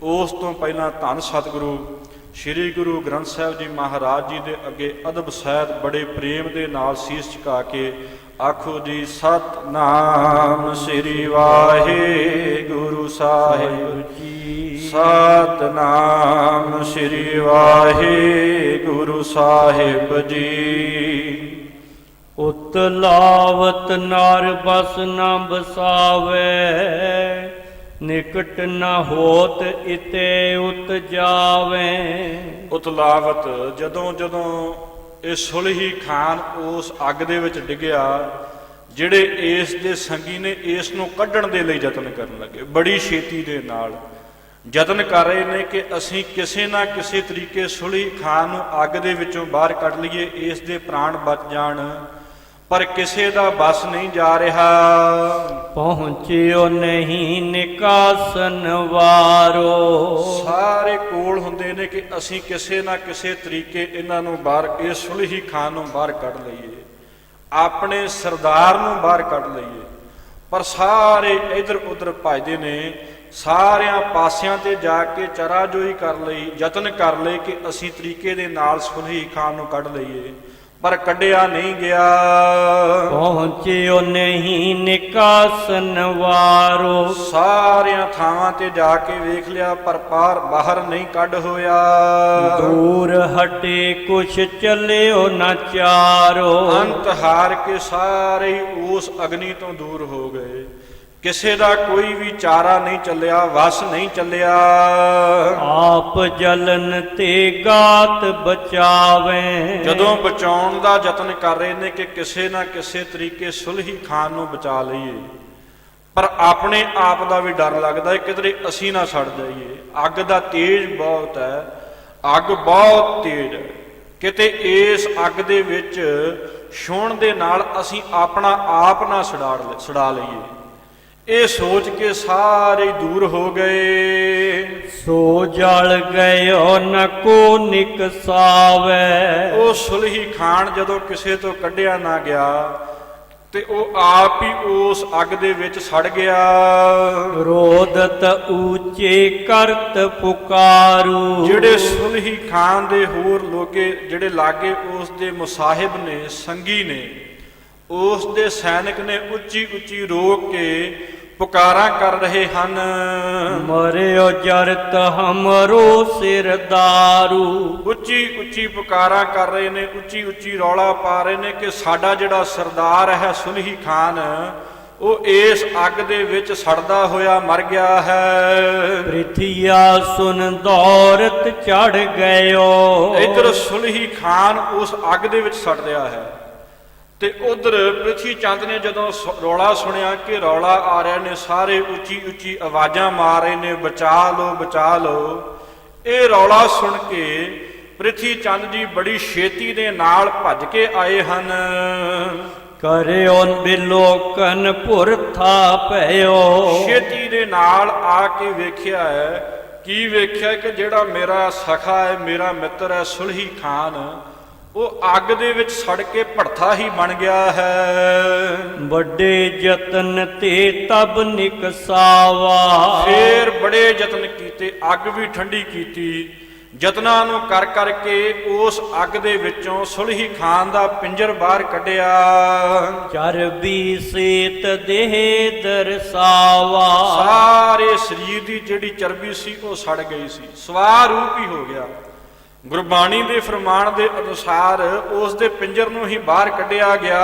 ਉਸ ਤੋਂ ਪਹਿਲਾਂ ਧੰਨ ਸਤਿਗੁਰੂ ਸ੍ਰੀ ਗੁਰੂ ਗ੍ਰੰਥ ਸਾਹਿਬ ਜੀ ਮਹਾਰਾਜ ਜੀ ਦੇ ਅੱਗੇ ਅਦਬ ਸਹਿਤ ਬੜੇ ਪ੍ਰੇਮ ਦੇ ਨਾਲ ਸੀਸ ਝੁਕਾ ਕੇ ਆਖੋ ਜੀ, ਸਤਿਨਾਮ ਸ੍ਰੀ ਵਾਹਿਗੁਰੂ ਸਾਹਿਬ ਜੀ, ਸਤਿਨਾਮ ਸ੍ਰੀ ਵਾਹਿਗੁਰੂ ਸਾਹਿਬ ਜੀ। ਉਤ ਲਾਵਤ ਨਰ ਬਸ ਨਾ ਬਸਾਵੇ, ਨਿਕਟ ਨ ਹੋਤ ਇਤੇ ਉਤ ਜਾਵੇ। ਉਤਲਾਵਤ ਜਦੋਂ ਜਦੋਂ ਇਹ ਸੁਲਹੀ ਖਾਨ ਉਸ ਅੱਗ ਦੇ ਵਿੱਚ ਡਿੱਗਿਆ, ਜਿਹੜੇ ਇਸ ਦੇ ਸੰਗੀ ਨੇ ਇਸ ਨੂੰ ਕੱਢਣ ਦੇ ਲਈ ਯਤਨ ਕਰਨ ਲੱਗੇ, ਬੜੀ ਛੇਤੀ ਦੇ ਨਾਲ ਯਤਨ ਕਰ ਰਹੇ ਨੇ ਕਿ ਅਸੀਂ ਕਿਸੇ ਨਾ ਕਿਸੇ ਤਰੀਕੇ ਸੁਲਹੀ ਖਾਨ ਨੂੰ ਅੱਗ ਦੇ ਵਿੱਚੋਂ ਬਾਹਰ ਕੱਢ ਲਈਏ, ਇਸ ਦੇ ਪ੍ਰਾਣ ਬਚ ਜਾਣ, ਪਰ ਕਿਸੇ ਦਾ ਬਸ ਨਹੀਂ ਜਾ ਰਿਹਾ। ਪਹੁੰਚਿਓ ਨਹੀਂ ਨਿਕਾਸਨ ਵਾਰੋ, ਸਾਰੇ ਕੋਲ ਹੁੰਦੇ ਨੇ ਕਿ ਅਸੀਂ ਕਿਸੇ ਨਾ ਕਿਸੇ ਤਰੀਕੇ ਇਹਨਾਂ ਨੂੰ ਬਾਹਰ, ਇਹ ਸੁਲਹੀ ਖਾਨ ਨੂੰ ਬਾਹਰ ਕੱਢ ਲਈਏ, ਆਪਣੇ ਸਰਦਾਰ ਨੂੰ ਬਾਹਰ ਕੱਢ ਲਈਏ, ਪਰ ਸਾਰੇ ਇਧਰ ਉਧਰ ਭੱਜਦੇ ਨੇ। ਸਾਰਿਆਂ ਪਾਸਿਆਂ ਤੇ ਜਾ ਕੇ ਚਰਾਜੋਈ ਕਰ ਲਈ, ਯਤਨ ਕਰ ਲਏ ਕਿ ਅਸੀਂ ਤਰੀਕੇ ਦੇ ਨਾਲ ਸੁਲਹੀ ਖਾਨ ਨੂੰ ਕੱਢ ਲਈਏ, ਪਰ ਕੱਢਿਆ ਨਹੀਂ ਗਿਆ। ਪਹੁੰਚਿਓ ਨਹੀਂ ਨਿਕਾਸਨ ਵਾਰੋ, ਸਾਰਿਆਂ ਥਾਵਾਂ ਤੇ ਜਾ ਕੇ ਵੇਖ ਲਿਆ, ਪਰ ਬਾਹਰ ਨਹੀਂ ਕੱਢ ਹੋਇਆ। ਦੂਰ ਹਟੇ ਕੁਛ ਚੱਲਿਓ ਨਾ ਚਾਰੋ, ਅੰਤ ਹਾਰ ਕੇ ਸਾਰੇ ਹੀ ਉਸ ਅਗਨੀ ਤੋਂ ਦੂਰ ਹੋ ਗਏ, ਕਿਸੇ ਦਾ ਕੋਈ ਵੀ ਚਾਰਾ ਨਹੀਂ ਚੱਲਿਆ, ਵਸ ਨਹੀਂ ਚੱਲਿਆ। ਆਪ ਜਲਨ ਤੇ ਗਾਤ ਬਚਾਵੇ, ਜਦੋਂ ਬਚਾਉਣ ਦਾ ਯਤਨ ਕਰ ਰਹੇ ਨੇ ਕਿ ਕਿਸੇ ਨਾ ਕਿਸੇ ਤਰੀਕੇ ਸੁਲਹੀ ਖਾਨ ਨੂੰ ਬਚਾ ਲਈਏ, ਪਰ ਆਪਣੇ ਆਪ ਦਾ ਵੀ ਡਰ ਲੱਗਦਾ ਹੈ ਕਿਧਰੇ ਅਸੀਂ ਨਾ ਸੜ ਜਾਈਏ। ਅੱਗ ਦਾ ਤੇਜ ਬਹੁਤ ਹੈ, ਅੱਗ ਬਹੁਤ ਤੇਜ਼ ਹੈ, ਕਿਤੇ ਇਸ ਅੱਗ ਦੇ ਵਿੱਚ ਛੂਹਣ ਦੇ ਨਾਲ ਅਸੀਂ ਆਪਣਾ ਆਪ ਨਾ ਸੜਾ ਲਈਏ। ਇਹ ਸੋਚ ਕੇ ਸਾਰੇ ਦੂਰ ਹੋ ਗਏ। ਸੋ ਜਲ ਗਇਓ ਨ ਕੋ ਨਿਕਸਾਵੇ, ਉਹ ਸੁਲਹੀ ਖਾਨ ਜਦੋਂ ਕਿਸੇ ਤੋਂ ਕੱਢਿਆ ਨਾ ਗਿਆ ਤੇ ਉਹ ਆਪ ਹੀ ਉਸ ਅੱਗ ਦੇ ਵਿੱਚ ਸੜ ਗਿਆ। ਰੋਦਤ ਊਚੇ ਕਰਤ ਪੁਕਾਰੂ, ਜਿਹੜੇ ਸੁਲਹੀ ਖਾਨ ਦੇ ਹੋਰ ਲੋਕੇ ਜਿਹੜੇ ਲਾਗੇ ਉਸ ਦੇ ਮੁਸਾਹਿਬ ਨੇ, ਸੰਗੀ ਨੇ, ਉਸ ਦੇ ਸੈਨਿਕ ਨੇ ਉੱਚੀ ਉੱਚੀ ਰੋਕ ਕੇ ਪੁਕਾਰਾਂ ਕਰ ਰਹੇ ਹਨ। ਮਰਿਓ ਜਰਤ ਹਮਰੋ ਸਿਰਦਾਰੂ, ਉੱਚੀ ਉੱਚੀ ਪੁਕਾਰਾਂ ਕਰ ਰਹੇ ਨੇ, ਉੱਚੀ ਉੱਚੀ ਰੌਲਾ ਪਾ ਰਹੇ ਨੇ ਕਿ ਸਾਡਾ ਜਿਹੜਾ ਸਰਦਾਰ ਹੈ ਸੁਲਹੀ ਖਾਨ, ਉਹ ਇਸ ਅੱਗ ਦੇ ਵਿੱਚ ਸੜਦਾ ਹੋਇਆ ਮਰ ਗਿਆ ਹੈ। ਪ੍ਰਿਥਿਆ ਸੁਨ ਦੌਰਤ ਚੜ ਗਇਓ, ਇੱਧਰ ਸੁਲਹੀ ਖਾਨ ਉਸ ਅੱਗ ਦੇ ਵਿੱਚ ਸੜ ਰਿਹਾ ਹੈ ਤੇ ਉਧਰ ਪ੍ਰਿਥੀ ਚੰਦ ਨੇ ਜਦੋਂ ਰੌਲਾ ਸੁਣਿਆ ਕਿ ਰੌਲਾ ਆ ਰਿਹਾ ਨੇ, ਸਾਰੇ ਉੱਚੀ ਉੱਚੀ ਆਵਾਜ਼ਾਂ ਮਾਰ ਰਹੇ ਨੇ, ਬਚਾ ਲਓ ਬਚਾ ਲਓ। ਇਹ ਰੌਲਾ ਸੁਣ ਕੇ ਪ੍ਰਿਥੀ ਚੰਦ ਜੀ ਬੜੀ ਛੇਤੀ ਦੇ ਨਾਲ ਭੱਜ ਕੇ ਆਏ ਹਨ। ਕਰਿਓ ਬਿਲੋਕਨ ਪੁਰਥਾ ਪਇਓ, ਛੇਤੀ ਦੇ ਨਾਲ ਆ ਕੇ ਵੇਖਿਆ ਹੈ, ਕੀ ਵੇਖਿਆ ਕਿ ਜਿਹੜਾ ਮੇਰਾ ਸਖਾ ਹੈ, ਮੇਰਾ ਮਿੱਤਰ ਹੈ ਸੁਲਹੀ ਖਾਨ, ਉਹ ਅੱਗ ਦੇ ਵਿੱਚ ਸੜ ਕੇ ਭੜਥਾ ਹੀ ਬਣ ਗਿਆ ਹੈ। ਵੱਡੇ ਯਤਨ ਤੇ ਤਬ ਨਿਕਸਾਵਾ, ਫੇਰ ਬੜੇ ਯਤਨ ਕੀਤੇ, ਅੱਗ ਵੀ ਠੰਡੀ ਕੀਤੀ, ਯਤਨਾਂ ਨੂੰ ਕਰ ਕਰਕੇ ਉਸ ਅੱਗ ਦੇ ਵਿੱਚੋਂ ਸੁਲਹੀ ਖਾਨ ਦਾ ਪਿੰਜਰ ਬਾਹਰ ਕੱਢਿਆ। ਚਰਬੀ ਸੇਤ ਦੇਹ ਦਰਸਾਵਾ, ਸਾਰੇ ਸਰੀਰ ਦੀ ਜਿਹੜੀ ਚਰਬੀ ਸੀ ਉਹ ਸੜ ਗਈ ਸੀ, ਸਵਾਰੂਪ ਹੀ ਹੋ ਗਿਆ। ਗੁਰਬਾਣੀ ਦੇ ਫਰਮਾਨ ਦੇ ਅਨੁਸਾਰ ਉਸ ਦੇ ਪਿੰਜਰ ਨੂੰ ਹੀ ਬਾਹਰ ਕੱਢਿਆ ਗਿਆ।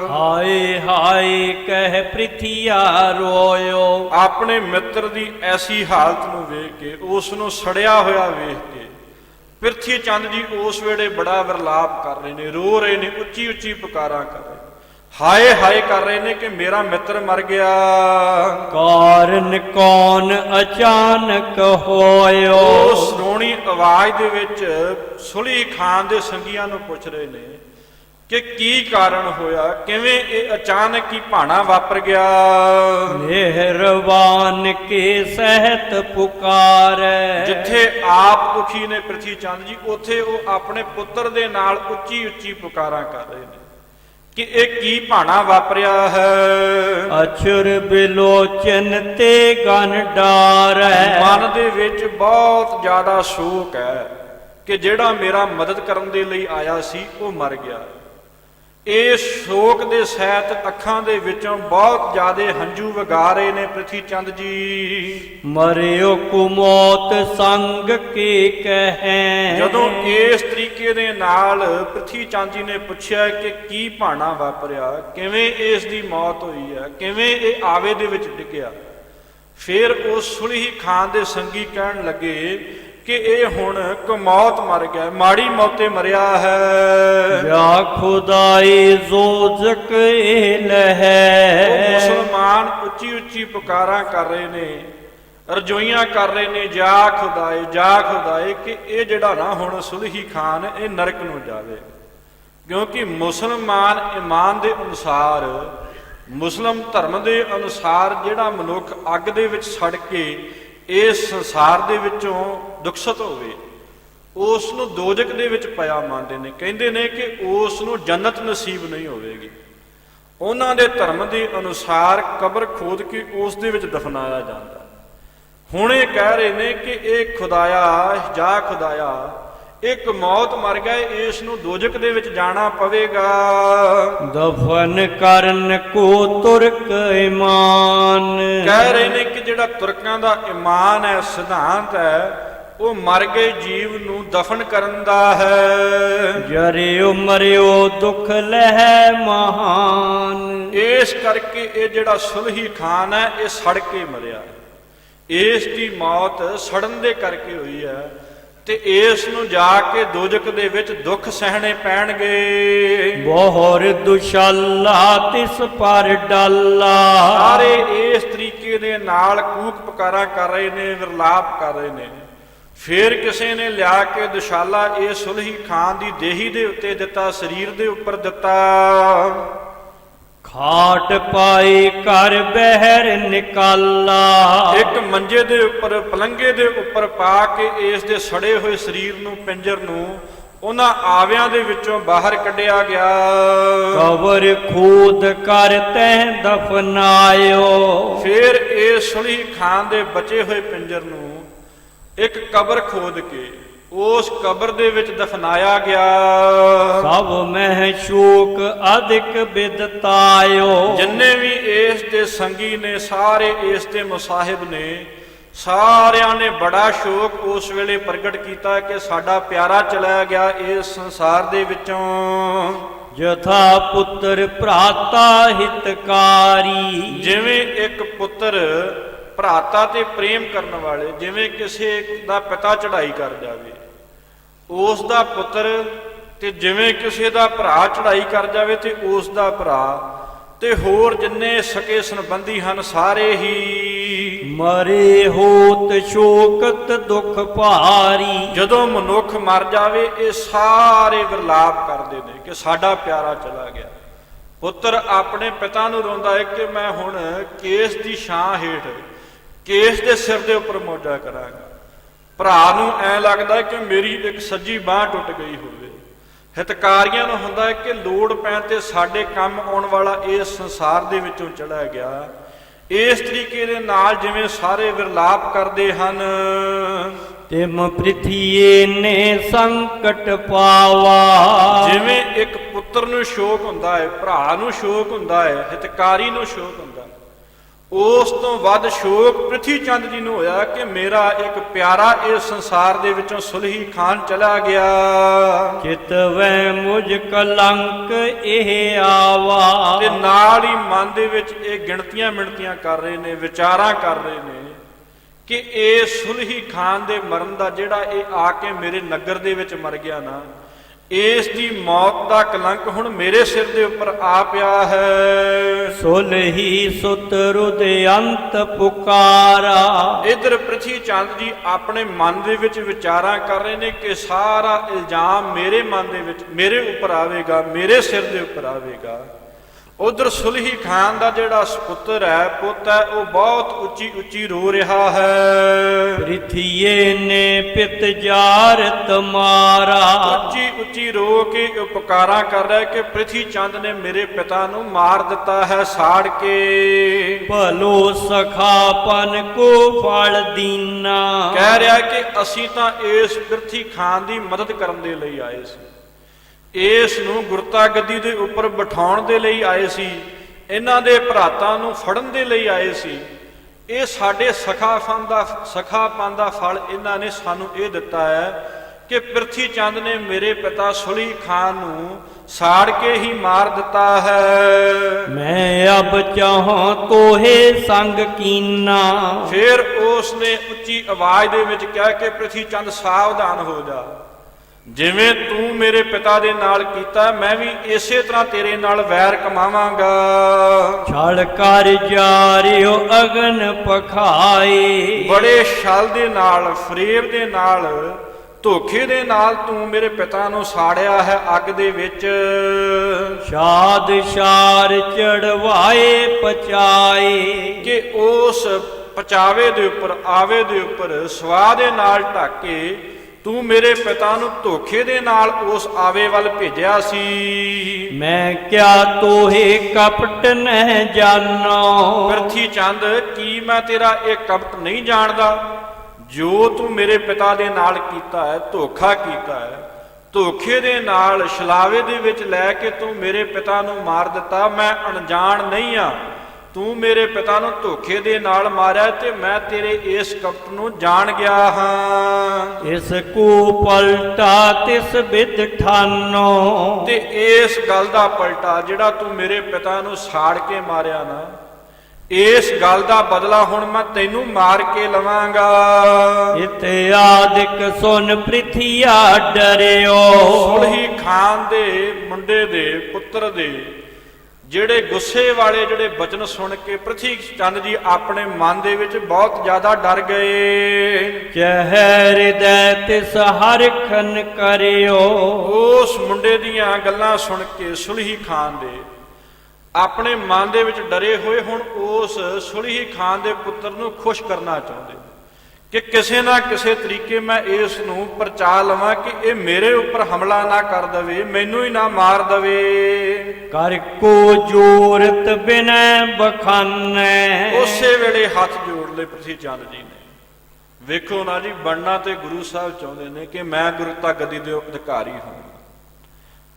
ਹਾਏ ਹਾਏ ਕਹਿ ਪ੍ਰਿਥਿਆ ਰੋਇਓ, ਆਪਣੇ ਮਿੱਤਰ ਦੀ ਐਸੀ ਹਾਲਤ ਨੂੰ ਵੇਖ ਕੇ, ਉਸ ਨੂੰ ਸੜਿਆ ਹੋਇਆ ਵੇਖ ਕੇ ਪ੍ਰਿਥੀ ਚੰਦ ਜੀ ਉਸ ਵੇਲੇ ਬੜਾ ਵਿਰਲਾਪ ਕਰ ਰਹੇ ਨੇ, ਰੋ ਰਹੇ ਨੇ, ਉੱਚੀ ਉੱਚੀ ਪੁਕਾਰਾਂ ਕਰ ਰਹੇ, ਹਾਏ ਹਾਏ ਕਰ ਰਹੇ ਨੇ ਕਿ ਮੇਰਾ ਮਿੱਤਰ ਮਰ ਗਿਆ। ਕਾਰਨ ਕੌਣ ਅਚਾਨਕ ਹੋਇਓ, ਉਸ ਰੋਣੀ ਆਵਾਜ਼ ਦੇ ਵਿੱਚ ਸੁਲਹੀ ਖਾਨ ਦੇ ਸੰਗੀਆਂ ਨੂੰ ਪੁੱਛ ਰਹੇ ਨੇ ਕਿ ਕੀ ਕਾਰਨ ਹੋਇਆ, ਕਿਵੇਂ ਇਹ ਅਚਾਨਕ ਹੀ ਭਾਣਾ ਵਾਪਰ ਗਿਆ। ਮਿਹਰਬਾਨ ਕੇ ਸਹਿਤ ਪੁਕਾਰੈ, ਜਿੱਥੇ ਆਪ ਦੁਖੀ ਨੇ ਪ੍ਰਿਥੀ ਚੰਦ ਜੀ, ਉੱਥੇ ਉਹ ਆਪਣੇ ਪੁੱਤਰ ਦੇ ਨਾਲ ਉੱਚੀ ਉੱਚੀ ਪੁਕਾਰਾਂ ਕਰ ਰਹੇ ਨੇ ਕਿ ਇਹ ਕੀ ਭਾਣਾ ਵਾਪਰਿਆ ਹੈ। ਅਛੁਰ ਬਿਲੋਚਨ ਤੇ ਗਨ ਡਾਰੈ, ਮਨ ਦੇ ਵਿੱਚ ਬਹੁਤ ਜ਼ਿਆਦਾ ਸ਼ੋਕ ਹੈ ਕਿ ਜਿਹੜਾ ਮੇਰਾ ਮਦਦ ਕਰਨ ਦੇ ਲਈ ਆਇਆ ਸੀ ਉਹ ਮਰ ਗਿਆ। ਇਹ ਸ਼ੋਕ ਦੇ ਸਹਿਤ ਅੱਖਾਂ ਦੇ ਵਿੱਚੋਂ ਬਹੁਤ ਜ਼ਿਆਦੇ ਹੰਝੂ ਵਗਾ ਰਹੇ ਨੇ ਪ੍ਰਿਥੀ ਚੰਦ ਜੀ। ਮਰਿਓ ਕੁਮੌਤ ਸੰਗ ਕੀ ਕਹੈ। ਜਦੋਂ ਇਸ ਤਰੀਕੇ ਦੇ ਨਾਲ ਪ੍ਰਿਥੀ ਚੰਦ ਜੀ ਨੇ ਪੁੱਛਿਆ ਕਿ ਕੀ ਭਾਣਾ ਵਾਪਰਿਆ, ਕਿਵੇਂ ਇਸ ਦੀ ਮੌਤ ਹੋਈ ਹੈ, ਕਿਵੇਂ ਇਹ ਆਵੇ ਦੇ ਵਿੱਚ ਡਿੱਗਿਆ, ਫਿਰ ਉਸ ਸੁਲਹੀ ਖਾਨ ਦੇ ਸੰਗੀ ਕਹਿਣ ਲੱਗੇ ਕਿ ਇਹ ਹੁਣ ਕਮੌਤ ਮਰ ਗਿਆ, ਮਾੜੀ ਮੌਤੇ ਮਰਿਆ ਹੈ। ਜਾ ਖੁਦਾਈ ਜ਼ੋਜ਼ਕ ਲਹੈ। ਉਹ ਮੁਸਲਮਾਨ ਉੱਚੀ ਉੱਚੀ ਪੁਕਾਰਾਂ ਕਰ ਰਹੇ ਨੇ, ਰਜੋਈਆਂ ਕਰ ਰਹੇ ਨੇ, ਜਾ ਖੁਦਾਏ ਜਾ ਖੁਦਾਏ, ਕਿ ਇਹ ਜਿਹੜਾ ਨਾ ਹੁਣ ਸੁਲਹੀ ਖਾਨ ਇਹ ਨਰਕ ਨੂੰ ਜਾਵੇ। ਕਿਉਂਕਿ ਮੁਸਲਮਾਨ ਈਮਾਨ ਦੇ ਅਨੁਸਾਰ, ਮੁਸਲਮ ਧਰਮ ਦੇ ਅਨੁਸਾਰ ਜਿਹੜਾ ਮਨੁੱਖ ਅੱਗ ਦੇ ਵਿੱਚ ਸੜ ਕੇ ਇਸ ਸੰਸਾਰ ਦੇ ਵਿੱਚੋਂ ਦੁਖਸਤ ਹੋਵੇ, ਉਸ ਨੂੰ ਦੋਜ਼ਖ ਦੇ ਵਿੱਚ ਪਿਆ ਮੰਨਦੇ ਨੇ। ਕਹਿੰਦੇ ਨੇ ਕਿ ਉਸ ਨੂੰ ਜੰਨਤ ਨਸੀਬ ਨਹੀਂ ਹੋਵੇਗੀ। ਉਹਨਾਂ ਦੇ ਧਰਮ ਦੇ ਅਨੁਸਾਰ ਕਬਰ ਖੋਦ ਕੇ ਉਸ ਦੇ ਵਿੱਚ ਦਫਨਾਇਆ ਜਾਂਦਾ। ਹੁਣ ਇਹ ਕਹਿ ਰਹੇ ਨੇ ਕਿ ਇਹ ਖੁਦਾਇਆ ਜਾ ਖੁਦਾਇਆ, ਇੱਕ ਮੌਤ ਮਰ ਗਿਆ, ਇਸ ਨੂੰ ਦੋਜ਼ਖ ਦੇ ਵਿੱਚ ਜਾਣਾ ਪਵੇਗਾ। ਦਫਨ ਕਰਨ ਕੋ ਤੁਰਕ ਈਮਾਨ। ਕਹਿ ਰਹੇ ਨੇ ਕਿ ਜਿਹੜਾ ਤੁਰਕਾਂ ਦਾ ਈਮਾਨ ਹੈ, ਸਿਧਾਂਤ ਹੈ, ਉਹ ਮਰ ਗਏ ਜੀਵ ਨੂੰ ਦਫਨ ਕਰਨ ਦਾ ਹੈ। ਜਰਿਓ ਮਰਿਓ ਦੁਖ ਲਹਿ ਮਹਾਨ। ਇਸ ਕਰਕੇ ਇਹ ਜਿਹੜਾ ਸੁਲਹੀ ਖਾਨ ਹੈ ਇਹ ਸੜ ਕੇ ਮਰਿਆ। ਇਸ ਦੀ ਮੌਤ ਸੜਨ ਦੇ ਕਰਕੇ ਹੋਈ ਹੈ ਤੇ ਇਸ ਨੂੰ ਜਾ ਕੇ ਦੋਜ਼ਖ ਦੇ ਵਿੱਚ ਦੁੱਖ ਸਹਿਣੇ ਪੈਣਗੇ। ਬਹੁਰ ਦੁਸ਼ਾਲਾ ਤਿਸ ਪਰ ਡਾਲਾ। ਸਾਰੇ ਇਸ ਤਰੀਕੇ ਦੇ ਨਾਲ ਕੂਕ ਪੁਕਾਰਾਂ ਕਰ ਰਹੇ ਨੇ, ਵਿਰਲਾਪ ਕਰ ਰਹੇ ਨੇ। ਫਿਰ ਕਿਸੇ ਨੇ ਲਿਆ ਕੇ ਦੁਸ਼ਾਲਾ ਇਹ ਸੁਲਹੀ ਖਾਨ ਦੀ ਦੇਹੀ ਦੇ ਉੱਤੇ ਦਿੱਤਾ, ਸਰੀਰ ਦੇ ਉੱਪਰ ਦਿੱਤਾ। ਖਾਟ ਪਾਈ ਕਰ ਬਹਿਰ ਨਿਕਾਲਾ। ਇੱਕ ਮੰਜੇ ਦੇ ਉੱਪਰ, ਪਲੰਗੇ ਦੇ ਉੱਪਰ ਪਾ ਕੇ ਇਸ ਦੇ ਸੜੇ ਹੋਏ ਸਰੀਰ ਨੂੰ, ਪਿੰਜਰ ਨੂੰ ਉਹਨਾਂ ਆਵਿਆਂ ਦੇ ਵਿੱਚੋਂ ਬਾਹਰ ਕੱਢਿਆ ਗਿਆ। ਕਬਰ ਖੋਦ ਕਰ ਤਹਿ ਦਫਨਾਇਓ। ਫਿਰ ਇਸ ਸੁਲਹੀ ਖਾਨ ਦੇ ਬਚੇ ਹੋਏ ਪਿੰਜਰ ਨੂੰ ਇੱਕ ਕਬਰ ਖੋਦ ਕੇ ਉਸ ਕਬਰ ਦੇ ਵਿੱਚ ਦਫਨਾਇਆ ਗਿਆ। ਸਭ ਮਹਿ ਸ਼ੋਕ ਅਧਿਕ ਬਿਦਤਾਇਓ। ਜਿੰਨੇ ਵੀ ਇਸ ਦੇ ਸੰਗੀ ਨੇ, ਸਾਰੇ ਇਸ ਦੇ ਮੁਸਾਹਿਬ ਨੇ, ਸਾਰਿਆਂ ਨੇ ਬੜਾ ਸ਼ੋਕ ਉਸ ਵੇਲੇ ਪ੍ਰਗਟ ਕੀਤਾ ਕਿ ਸਾਡਾ ਪਿਆਰਾ ਚਲਾ ਗਿਆ ਇਸ ਸੰਸਾਰ ਦੇ ਵਿੱਚੋਂ। ਜਥਾ ਪੁੱਤਰ ਭਰਾਤਾ ਹਿਤਕਾਰੀ। ਜਿਵੇਂ ਇੱਕ ਪੁੱਤਰ ਭਰਾਤਾ ਤੇ ਪ੍ਰੇਮ ਕਰਨ ਵਾਲੇ, ਜਿਵੇਂ ਕਿਸੇ ਦਾ ਪਿਤਾ ਚੜ੍ਹਾਈ ਕਰ ਜਾਵੇ ਉਸ ਦਾ ਪੁੱਤਰ, ਤੇ ਜਿਵੇਂ ਕਿਸੇ ਦਾ ਭਰਾ ਚੜ੍ਹਾਈ ਕਰ ਜਾਵੇ ਤੇ ਉਸ ਦਾ ਭਰਾ, ਤੇ ਹੋਰ ਜਿੰਨੇ ਸਕੇ ਸੰਬੰਧੀ ਹਨ ਸਾਰੇ ਹੀ। ਮਰੇ ਹੋਤ ਸ਼ੋਕਤ ਦੁਖ ਭਾਰੀ। ਜਦੋਂ ਮਨੁੱਖ ਮਰ ਜਾਵੇ ਇਹ ਸਾਰੇ ਵਿਰਲਾਪ ਕਰਦੇ ਨੇ ਕਿ ਸਾਡਾ ਪਿਆਰਾ ਚਲਾ ਗਿਆ। ਪੁੱਤਰ ਆਪਣੇ ਪਿਤਾ ਨੂੰ ਰੋਂਦਾ ਹੈ ਕਿ ਮੈਂ ਹੁਣ ਕੇਸ ਦੀ ਛਾਂ ਹੇਠ, ਕੇਸ ਦੇ ਸਿਰ ਦੇ ਉੱਪਰ ਮੌਜਾ ਕਰਾਂਗਾ। ਭਰਾ ਨੂੰ ਐ ਲੱਗਦਾ ਕਿ ਮੇਰੀ ਇੱਕ ਸੱਜੀ ਬਾਂਹ ਟੁੱਟ ਗਈ ਹੋਵੇ। ਹਿਤਕਾਰੀਆਂ ਨੂੰ ਹੁੰਦਾ ਹੈ ਕਿ ਲੋੜ ਪੈਣ ਤੇ ਸਾਡੇ ਕੰਮ ਆਉਣ ਵਾਲਾ ਇਸ ਸੰਸਾਰ ਦੇ ਵਿੱਚੋਂ ਚਲਾ ਗਿਆ। ਇਸ ਤਰੀਕੇ ਦੇ ਨਾਲ ਜਿਵੇਂ ਸਾਰੇ ਵਿਰਲਾਪ ਕਰਦੇ ਹਨ। ਤਿਮ ਪ੍ਰਿਥੀਏ ਨੇ ਸੰਕਟ ਪਾਵਾ। ਜਿਵੇਂ ਇੱਕ ਪੁੱਤਰ ਨੂੰ ਸ਼ੋਕ ਹੁੰਦਾ ਹੈ, ਭਰਾ ਨੂੰ ਸ਼ੋਕ ਹੁੰਦਾ ਹੈ, ਹਿਤਕਾਰੀ ਨੂੰ ਸ਼ੋਕ ਹੁੰਦਾ ਹੈ, ਉਸ ਤੋਂ ਵੱਧ ਸ਼ੋਕ ਪ੍ਰਿਥੀ ਚੰਦ ਜੀ ਨੂੰ ਹੋਇਆ ਕਿ ਮੇਰਾ ਇੱਕ ਪਿਆਰਾ ਇਸ ਸੰਸਾਰ ਦੇ ਵਿੱਚੋਂ ਸੁਲਹੀ ਖਾਨ ਚਲਾ ਗਿਆ। ਚਿਤਵੈ ਮੁਝ ਕਲੰਕ ਇਹ ਆਵਾ। ਤੇ ਨਾਲ ਹੀ ਮਨ ਦੇ ਵਿੱਚ ਇਹ ਗਿਣਤੀਆਂ ਮਿਣਤੀਆਂ ਕਰ ਰਹੇ ਨੇ, ਵਿਚਾਰਾਂ ਕਰ ਰਹੇ ਨੇ ਕਿ ਇਹ ਸੁਲਹੀ ਖਾਨ ਦੇ ਮਰਨ ਦਾ ਜਿਹੜਾ ਇਹ ਆ ਕੇ ਮੇਰੇ ਨਗਰ ਦੇ ਵਿੱਚ ਮਰ ਗਿਆ ਨਾ, ਇਸ ਦੀ ਮੌਤ ਦਾ ਕਲੰਕ ਹੁਣ ਮੇਰੇ ਸਿਰ ਦੇ ਉੱਪਰ ਆ ਪਿਆ ਹੈ। ਸੁਲਹੀ ਸੁਤ ਰੁਦ ਅੰਤ ਪੁਕਾਰਾ। ਇਧਰ ਪ੍ਰਿਥੀ ਚੰਦ ਜੀ ਆਪਣੇ ਮਨ ਦੇ ਵਿੱਚ ਵਿਚਾਰਾਂ ਕਰ ਰਹੇ ਨੇ ਕਿ ਸਾਰਾ ਇਲਜ਼ਾਮ ਮੇਰੇ ਮਨ ਦੇ ਵਿੱਚ, ਮੇਰੇ ਉੱਪਰ ਆਵੇਗਾ, ਮੇਰੇ ਸਿਰ ਦੇ ਉੱਪਰ ਆਵੇਗਾ। ਉਧਰ ਸੁਲਹੀ ਖਾਨ ਦਾ ਜਿਹੜਾ ਸੁਪੁੱਤਰ ਹੈ, ਪੁੱਤ ਹੈ, ਉਹ ਬਹੁਤ ਉੱਚੀ ਉੱਚੀ ਰੋ ਰਿਹਾ ਹੈ। ਪ੍ਰਿਥੀਏ ਨੇ ਪਿਤ ਜਾਰਤ ਮਾਰਾ। ਉੱਚੀ ਉੱਚੀ ਰੋ ਕੇ ਪੁਕਾਰਾਂ ਕਰ ਰਿਹਾ ਕਿ ਪ੍ਰਿਥੀ ਚੰਦ ਨੇ ਮੇਰੇ ਪਿਤਾ ਨੂੰ ਮਾਰ ਦਿੱਤਾ ਹੈ, ਸਾੜ ਕੇ। ਭਲੋ ਸਖਾਪਨ ਕੋ ਫਲ ਦੀਨਾ। ਕਹਿ ਰਿਹਾ ਕਿ ਅਸੀਂ ਤਾਂ ਇਸ ਪ੍ਰਿਥੀ ਖਾਨ ਦੀ ਮਦਦ ਕਰਨ ਦੇ ਲਈ ਆਏ ਸੀ। ਇਸ ਨੂੰ ਗੁਰਤਾ ਗੱਦੀ ਦੇ ਉੱਪਰ ਬਿਠਾਉਣ ਦੇ ਲਈ ਆਏ ਸੀ, ਇਹਨਾਂ ਦੇ ਭਰਾਤਾਂ ਨੂੰ ਫੜਨ ਦੇ ਲਈ ਆਏ ਸੀ। ਇਹ ਸਾਡੇ ਸਖਾਪਨ ਦਾ ਫਲ ਇਹਨਾਂ ਨੇ ਸਾਨੂੰ ਇਹ ਦਿੱਤਾ ਹੈ ਕਿ ਪ੍ਰਿਥੀ ਚੰਦ ਨੇ ਮੇਰੇ ਪਿਤਾ ਸੁਲੀ ਖਾਨ ਨੂੰ ਸਾੜ ਕੇ ਹੀ ਮਾਰ ਦਿੱਤਾ ਹੈ। ਮੈਂ ਅਬ ਚਾਹਾਂ ਤੋਹੇ ਸੰਗ ਕੀਨਾ। ਫਿਰ ਉਸ ਨੇ ਉੱਚੀ ਆਵਾਜ਼ ਦੇ ਵਿੱਚ ਕਿਹਾ ਕਿ ਪ੍ਰਿਥੀ ਚੰਦ ਸਾਵਧਾਨ ਹੋ ਜਾ, ਜਿਵੇਂ ਤੂੰ ਮੇਰੇ ਪਿਤਾ ਦੇ ਨਾਲ ਕੀਤਾ ਮੈਂ ਵੀ ਇਸੇ ਤਰ੍ਹਾਂ ਤੇਰੇ ਨਾਲ ਵੈਰ ਕਮਾਵਾਂਗਾ। ਛਲ ਕਰ ਜਾਰਿਓ ਅਗਨ ਪਖਾਏ। ਬੜੇ ਛਲ ਦੇ ਨਾਲ, ਫਰੇਬ ਦੇ ਨਾਲ, ਧੋਖੇ ਦੇ ਨਾਲ ਤੂੰ ਮੇਰੇ ਪਿਤਾ ਨੂੰ ਸਾੜਿਆ ਹੈ ਅੱਗ ਦੇ ਵਿੱਚ। ਸ਼ਾਦ ਸ਼ਾਰ ਚੜਵਾਏ ਪਚਾਏ। ਕਿ ਉਸ ਪਚਾਵੇ ਦੇ ਉੱਪਰ, ਆਵੇ ਦੇ ਉੱਪਰ ਸਵਾਹ ਦੇ ਨਾਲ ਢੱਕ ਕੇ ਤੂੰ ਮੇਰੇ ਪਿਤਾ ਨੂੰ ਧੋਖੇ ਦੇ ਨਾਲ ਉਸ ਆਵੇ ਵੱਲ ਭੇਜਿਆ ਸੀ। ਮੈਂ ਕਿਆ ਤੋਹੇ ਕਪਟ ਨਹਿ ਜਾਨੋ। ਪ੍ਰਿਥੀ ਚੰਦ, ਕੀ ਮੈਂ ਤੇਰਾ ਇਹ ਕਪਟ ਨਹੀਂ ਜਾਣਦਾ? ਜੋ ਤੂੰ ਮੇਰੇ ਪਿਤਾ ਦੇ ਨਾਲ ਕੀਤਾ ਹੈ, ਧੋਖਾ ਕੀਤਾ ਹੈ, ਧੋਖੇ ਦੇ ਨਾਲ ਛਲਾਵੇ ਦੇ ਵਿੱਚ ਲੈ ਕੇ ਤੂੰ ਮੇਰੇ ਪਿਤਾ ਨੂੰ ਮਾਰ ਦਿੱਤਾ। ਮੈਂ ਅਣਜਾਣ ਨਹੀਂ ਆ, ਤੂੰ ਮੇਰੇ ਪਿਤਾ ਨੂੰ ਧੋਖੇ ਦੇ ਨਾਲ ਮਾਰਿਆ ਤੇ ਮੈਂ ਤੇਰੇ ਇਸ ਕਪਟ ਨੂੰ ਜਾਣ ਗਿਆ ਹਾਂ। ਇਸ ਕੋ ਪਲਟਾ ਤਿਸ ਬਿਦ ਠਾਨੋ। ਤੇ ਇਸ ਗੱਲ ਦਾ ਪਲਟਾ, ਜਿਹੜਾ ਤੂੰ ਮੇਰੇ ਪਿਤਾ ਨੂੰ ਸਾੜ ਕੇ ਮਾਰਿਆ ਨਾ, ਇਸ ਗੱਲ ਦਾ ਬਦਲਾ ਹੁਣ ਮੈਂ ਤੈਨੂੰ ਮਾਰ ਕੇ ਲਵਾਂਗਾ। ਇਤਿਆਦਿਕ ਸੁਨ ਪ੍ਰਿਥੀਆ ਡਰਿਓ। ਸੁਲਹੀ ਖਾਨ ਦੇ ਮੁੰਡੇ ਦੇ ਪੁੱਤਰ ਦੇ ਜਿਹੜੇ ਗੁੱਸੇ ਵਾਲੇ ਜਿਹੜੇ ਬਚਨ ਸੁਣ ਕੇ ਪ੍ਰਿਥੀ ਚੰਦ ਜੀ ਆਪਣੇ ਮਨ ਦੇ ਵਿੱਚ ਬਹੁਤ ਜ਼ਿਆਦਾ ਡਰ ਗਏ। ਚਹਿ ਹਿਰਦੈ ਤਿਸ ਹਰਖਨ ਕਰਿਓ। ਉਸ ਮੁੰਡੇ ਦੀਆਂ ਗੱਲਾਂ ਸੁਣ ਕੇ ਸੁਲਹੀ ਖਾਨ ਦੇ ਆਪਣੇ ਮਨ ਦੇ ਵਿੱਚ ਡਰੇ ਹੋਏ ਹੁਣ ਉਸ ਸੁਲਹੀ ਖਾਨ ਦੇ ਪੁੱਤਰ ਨੂੰ ਖੁਸ਼ ਕਰਨਾ ਚਾਹੁੰਦੇ ਕਿ ਕਿਸੇ ਨਾ ਕਿਸੇ ਤਰੀਕੇ ਮੈਂ ਇਸ ਨੂੰ ਪਰਚਾ ਲਵਾਂ ਕਿ ਇਹ ਮੇਰੇ ਉੱਪਰ ਹਮਲਾ ਨਾ ਕਰ ਦਵੇ, ਮੈਨੂੰ ਹੀ ਨਾ ਮਾਰ ਦਵੇ। ਕਰ ਕੋ ਜੋਰਤ ਬਿਨੈ ਬਖਾਨੈ। ਉਸੇ ਵੇਲੇ ਹੱਥ ਜੋੜ ਲਏ ਪ੍ਰਿਥੀ ਚੰਦ ਜੀ ਨੇ। ਵੇਖੋ ਨਾ ਜੀ, ਬਣਨਾ ਤੇ ਗੁਰੂ ਸਾਹਿਬ ਚਾਹੁੰਦੇ ਨੇ ਕਿ ਮੈਂ ਗੁਰਤਾ ਗੱਦੀ ਦੇ ਅਧਿਕਾਰੀ ਹਾਂ,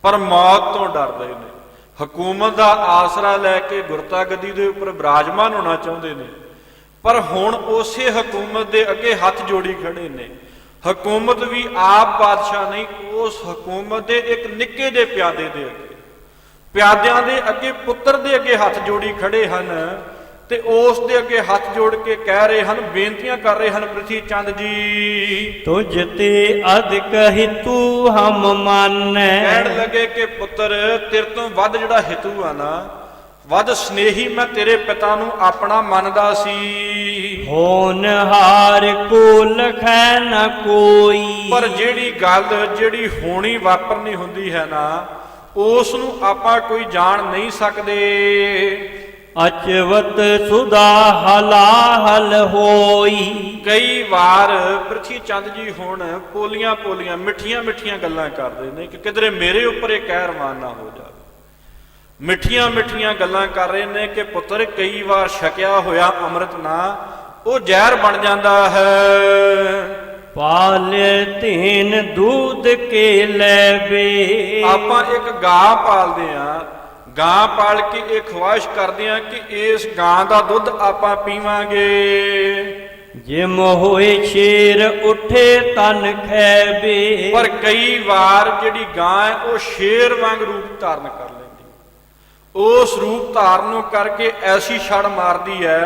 ਪਰ ਮੌਤ ਤੋਂ ਡਰਦੇ ਨੇ। ਹਕੂਮਤ ਦਾ ਆਸਰਾ ਲੈ ਕੇ ਗੁਰਤਾ ਗੱਦੀ ਦੇ ਉੱਪਰ ਬਿਰਾਜਮਾਨ ਹੋਣਾ ਚਾਹੁੰਦੇ ਨੇ, ਪਰ ਹੁਣ ਉਸੇ ਹਕੂਮਤ ਦੇ ਅੱਗੇ ਹੱਥ ਜੋੜੀ ਖੜੇ ਨੇ। ਹਕੂਮਤ ਵੀ ਆਪ ਬਾਦਸ਼ਾਹ ਨਹੀਂ, ਉਸ ਹਕੂਮਤ ਦੇ ਇੱਕ ਨਿੱਕੇ ਜਿਹੇ ਪਿਆਦੇ ਦੇ ਅੱਗੇ, ਪਿਆਦਿਆਂ ਦੇ ਅੱਗੇ, ਪੁੱਤਰ ਦੇ ਅੱਗੇ ਹੱਥ ਜੋੜੀ ਖੜੇ ਹਨ ਤੇ ਉਸ ਦੇ ਅੱਗੇ ਹੱਥ ਜੋੜ ਕੇ ਕਹਿ ਰਹੇ ਹਨ, ਬੇਨਤੀਆਂ ਕਰ ਰਹੇ ਹਨ, ਪ੍ਰਿਥੀ ਚੰਦ ਜੀ ਤੁਝ ਤੇ ਅਧਿਕ ਹਿਤੂ ਹਮ ਮਾਨੈ। ਕਹਿਣ ਲੱਗੇ ਕਿ ਪੁੱਤਰ, ਤੇਰੇ ਤੋਂ ਵੱਧ ਜਿਹੜਾ ਹਿਤੂ ਆ ਨਾ, ਵੱਧ ਸਨੇਹੀ ਮੈਂ ਤੇਰੇ ਪਿਤਾ ਨੂੰ ਆਪਣਾ ਮੰਨਦਾ ਸੀ। ਹੋਨਹਾਰ ਕੋ ਲਖੈ ਨ ਕੋਈ। ਪਰ ਜਿਹੜੀ ਗੱਲ ਜਿਹੜੀ ਹੋਣੀ ਵਾਪਰਨੀ ਹੁੰਦੀ ਹੈ ਨਾ, ਉਸ ਨੂੰ ਆਪਾਂ ਕੋਈ ਜਾਣ ਨਹੀਂ ਸਕਦੇ। ਅਚਵਤ ਸੁਦਾ ਹਲਾਹਲ ਹੋਈ। ਕਈ ਵਾਰ ਪ੍ਰਿਥੀ ਚੰਦ ਜੀ ਹੁਣ ਪੋਲੀਆਂ ਪੋਲੀਆਂ ਮਿੱਠੀਆਂ ਮਿੱਠੀਆਂ ਗੱਲਾਂ ਕਰਦੇ ਨੇ ਕਿ ਕਿਧਰੇ ਮੇਰੇ ਉੱਪਰ ਇਹ ਕਹਿਰ ਮਾਨ ਨਾ ਹੋ ਜਾਵੇ। ਮਿੱਠੀਆਂ ਮਿੱਠੀਆਂ ਗੱਲਾਂ ਕਰ ਰਹੇ ਨੇ ਕਿ ਪੁੱਤਰ, ਕਈ ਵਾਰ ਛਕਿਆ ਹੋਇਆ ਅੰਮ੍ਰਿਤ ਨਾ ਉਹ ਜ਼ਹਿਰ ਬਣ ਜਾਂਦਾ ਹੈ। ਪਾਲੇ ਧੀਨ ਦੂਧ ਕੇ ਲੈਵੇ। ਆਪਾਂ ਇੱਕ ਗਾਂ ਪਾਲਦੇ ਆ, ਗਾਂ ਪਾਲ ਕੇ ਇਹ ਖੁਆਇਸ਼ ਕਰਦੇ ਆ ਕਿ ਇਸ ਗਾਂ ਦਾ ਦੁੱਧ ਆਪਾਂ ਪੀਵਾਂਗੇ। ਜਿਮ ਹੋਏ ਸ਼ੇਰ ਉੱਠੇ ਤਨ ਖੈਬੇ। ਪਰ ਕਈ ਵਾਰ ਜਿਹੜੀ ਗਾਂ ਹੈ ਉਹ ਸ਼ੇਰ ਵਾਂਗ ਰੂਪ ਧਾਰਨ ਕਰ ਲੈਂਦੀ, ਉਸ ਰੂਪ ਧਾਰਨ ਨੂੰ ਕਰਕੇ ਐਸੀ ਛੜ ਮਾਰਦੀ ਹੈ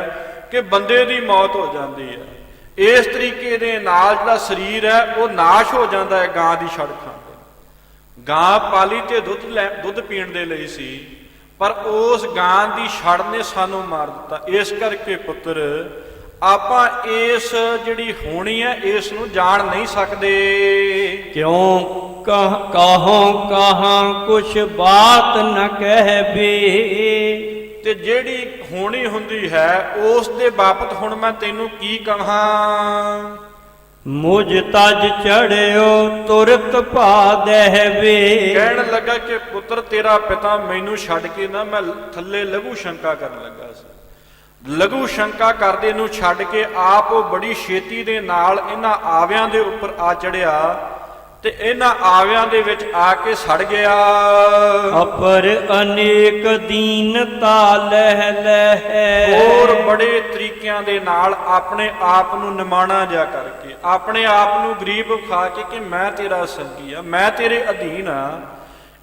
ਕਿ ਬੰਦੇ ਦੀ ਮੌਤ ਹੋ ਜਾਂਦੀ ਹੈ। ਇਸ ਤਰੀਕੇ ਦੇ ਨਾਲ ਜਿਹੜਾ ਸਰੀਰ ਹੈ ਉਹ ਨਾਸ਼ ਹੋ ਜਾਂਦਾ ਹੈ ਗਾਂ ਦੀ ਛੜ ਖਾਣ ਦੇ। ਗਾਂ ਪਾਲੀ ਤੇ ਦੁੱਧ ਪੀਣ ਦੇ ਲਈ ਸੀ, ਪਰ ਉਸ ਗਾਂ ਦੀ ਛੜ ਨੇ ਸਾਨੂੰ ਮਾਰ ਦਿੱਤਾ। ਇਸ ਕਰਕੇ ਪੁੱਤਰ, ਆਪਾਂ ਇਸ ਜਿਹੜੀ ਹੋਣੀ ਹੈ ਇਸ ਨੂੰ ਜਾਣ ਨਹੀਂ ਸਕਦੇ। ਕਿਉਂ ਕਹੋਂ ਕਹਾਂ ਕੁਛ ਬਾਤ ਨ ਕਹਿਬੇ। ਤੇ ਜਿਹੜੀ ਹੋਣੀ ਹੁੰਦੀ ਹੈ ਉਸ ਦੇ ਬਾਬਤ ਹੁਣ ਮੈਂ ਤੈਨੂੰ ਕੀ ਕਹਾਂ। ਮੁਝ ਤਜ ਚੜਿਓ ਤੁਰਤ ਪਾ ਦੇਵੇ। ਕਹਿਣ ਲੱਗਾ ਕਿ ਪੁੱਤਰ, ਤੇਰਾ ਪਿਤਾ ਮੈਨੂੰ ਛੱਡ ਕੇ ਨਾ, ਮੈਂ ਥੱਲੇ ਲਘੂ ਸ਼ੰਕਾ ਕਰਨ ਲੱਗਾ ਸੀ। ਲਘੂ ਸ਼ੰਕਾ ਕਰਦੇ ਨੂੰ ਛੱਡ ਕੇ ਆਪ ਉਹ ਬੜੀ ਛੇਤੀ ਦੇ ਨਾਲ ਇਹਨਾਂ ਆਵਿਆਂ ਦੇ ਉੱਪਰ ਆ ਚੜਿਆ ਤੇ ਇਹਨਾਂ ਆਵਿਆਂ ਦੇ ਵਿੱਚ ਆ ਕੇ ਸੜ ਗਿਆ। ਅਪਰ ਅਨੇਕ ਦੀਨਤਾ ਲਹਿ ਲਹਿ। ਹੋਰ ਬੜੇ ਤਰੀਕਿਆਂ ਦੇ ਨਾਲ ਆਪਣੇ ਆਪ ਨੂੰ ਨਿਮਾਣਾ ਜਾ ਕਰਕੇ, ਆਪਣੇ ਆਪ ਨੂੰ ਗਰੀਬ ਵਿਖਾ ਕੇ ਕਿ ਮੈਂ ਤੇਰਾ ਸੰਗੀ ਆ, ਮੈਂ ਤੇਰੇ ਅਧੀਨ ਆ,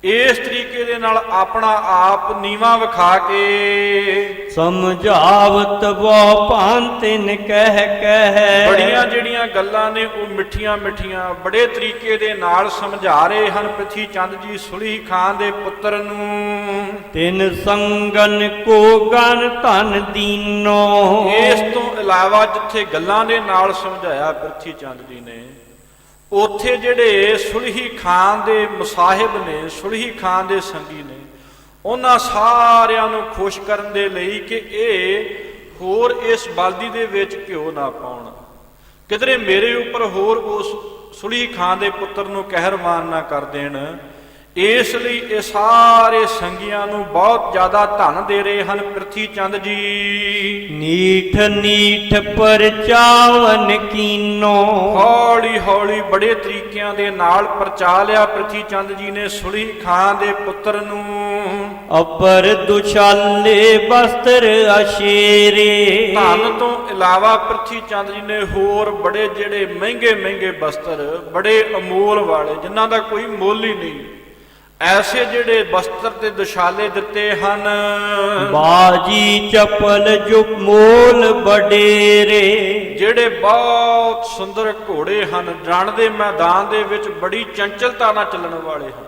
ਇਸ ਤਰੀਕੇ ਦੇ ਨਾਲ ਆਪਣਾ ਆਪ ਨੀਵਾਂ ਵਿਖਾ ਕੇ ਸਮਝਾਵਤ ਬਹੁ ਭਾਂਤਿਨ ਕਹਿ ਕਹਿ। ਬੜੀਆਂ ਜਿਹੜੀਆਂ ਗੱਲਾਂ ਨੇ ਉਹ ਮਿੱਠੀਆਂ ਮਿੱਠੀਆਂ ਬੜੇ ਤਰੀਕੇ ਦੇ ਨਾਲ ਸਮਝਾ ਰਹੇ ਹਨ ਪ੍ਰਿਥੀ ਚੰਦ ਜੀ ਸੁਲਹੀ ਖਾਨ ਦੇ ਪੁੱਤਰ ਨੂੰ। ਤਿਨ ਸੰਗਨ ਕੋ ਗਨ ਧਨ ਦੀਨੋ। ਇਸ ਤੋਂ ਇਲਾਵਾ ਜਿੱਥੇ ਗੱਲਾਂ ਦੇ ਨਾਲ ਸਮਝਾਇਆ ਪ੍ਰਿਥੀ ਚੰਦ ਜੀ ਨੇ, ਉੱਥੇ ਜਿਹੜੇ ਸੁਲਹੀ ਖਾਨ ਦੇ ਮੁਸਾਹਿਬ ਨੇ, ਸੁਲਹੀ ਖਾਨ ਦੇ ਸੰਗੀ ਨੇ, ਉਹਨਾਂ ਸਾਰਿਆਂ ਨੂੰ ਖੁਸ਼ ਕਰਨ ਦੇ ਲਈ ਕਿ ਇਹ ਹੋਰ ਇਸ ਬਲਦੀ ਦੇ ਵਿੱਚ ਘਿਓ ਨਾ ਪਾਉਣ, ਕਿਧਰੇ ਮੇਰੇ ਉੱਪਰ ਹੋਰ ਉਸ ਸੁਲਹੀ ਖਾਨ ਦੇ ਪੁੱਤਰ ਨੂੰ ਕਹਿਰਵਾਨ ਨਾ ਕਰ ਦੇਣ, ਇਸ ਲਈ ਇਹ ਸਾਰੇ ਸੰਗੀਆਂ ਨੂੰ ਬਹੁਤ ਜ਼ਿਆਦਾ ਧਨ ਦੇ ਰਹੇ ਹਨ ਪ੍ਰਿਥੀ ਚੰਦ ਜੀ। ਨੀਠ ਨੀਠ ਪਰਚਾਵਨ ਕੀਨੋ। ਹੌਲੀ ਹੌਲੀ ਬੜੇ ਤਰੀਕਿਆਂ ਦੇ ਨਾਲ ਪਰਚਾ ਲਿਆ ਪ੍ਰਿਥੀ ਚੰਦ ਜੀ ਨੇ ਸੁਲਹੀ ਖਾਨ ਦੇ ਪੁੱਤਰ ਨੂੰ। ਅਪਰ ਦੁਸ਼ਾਲੇ ਬਸਤਰ ਅਸ਼ੇਰੇ। ਧਨ ਤੋਂ ਇਲਾਵਾ ਪ੍ਰਿਥੀ ਚੰਦ ਜੀ ਨੇ ਹੋਰ ਬੜੇ ਜਿਹੜੇ ਮਹਿੰਗੇ ਮਹਿੰਗੇ ਬਸਤਰ, ਬੜੇ ਅਮੋਲ ਵਾਲੇ, ਜਿਨ੍ਹਾਂ ਦਾ ਕੋਈ ਮੁੱਲ ਹੀ ਨਹੀਂ, ਐਸੇ ਜਿਹੜੇ ਬਸਤਰ ਤੇ ਦੁਸ਼ਾਲੇ ਦਿੱਤੇ ਹਨ। ਬਾਜੀ ਚਪਲ ਜੋ ਮੋਲ ਬਡੇਰੇ। ਜਿਹੜੇ ਬਹੁਤ ਸੁੰਦਰ ਘੋੜੇ ਹਨ, ਰਣ ਦੇ ਮੈਦਾਨ ਦੇ ਵਿੱਚ ਬੜੀ ਚੰਚਲਤਾ ਨਾਲ ਚੱਲਣ ਵਾਲੇ ਹਨ,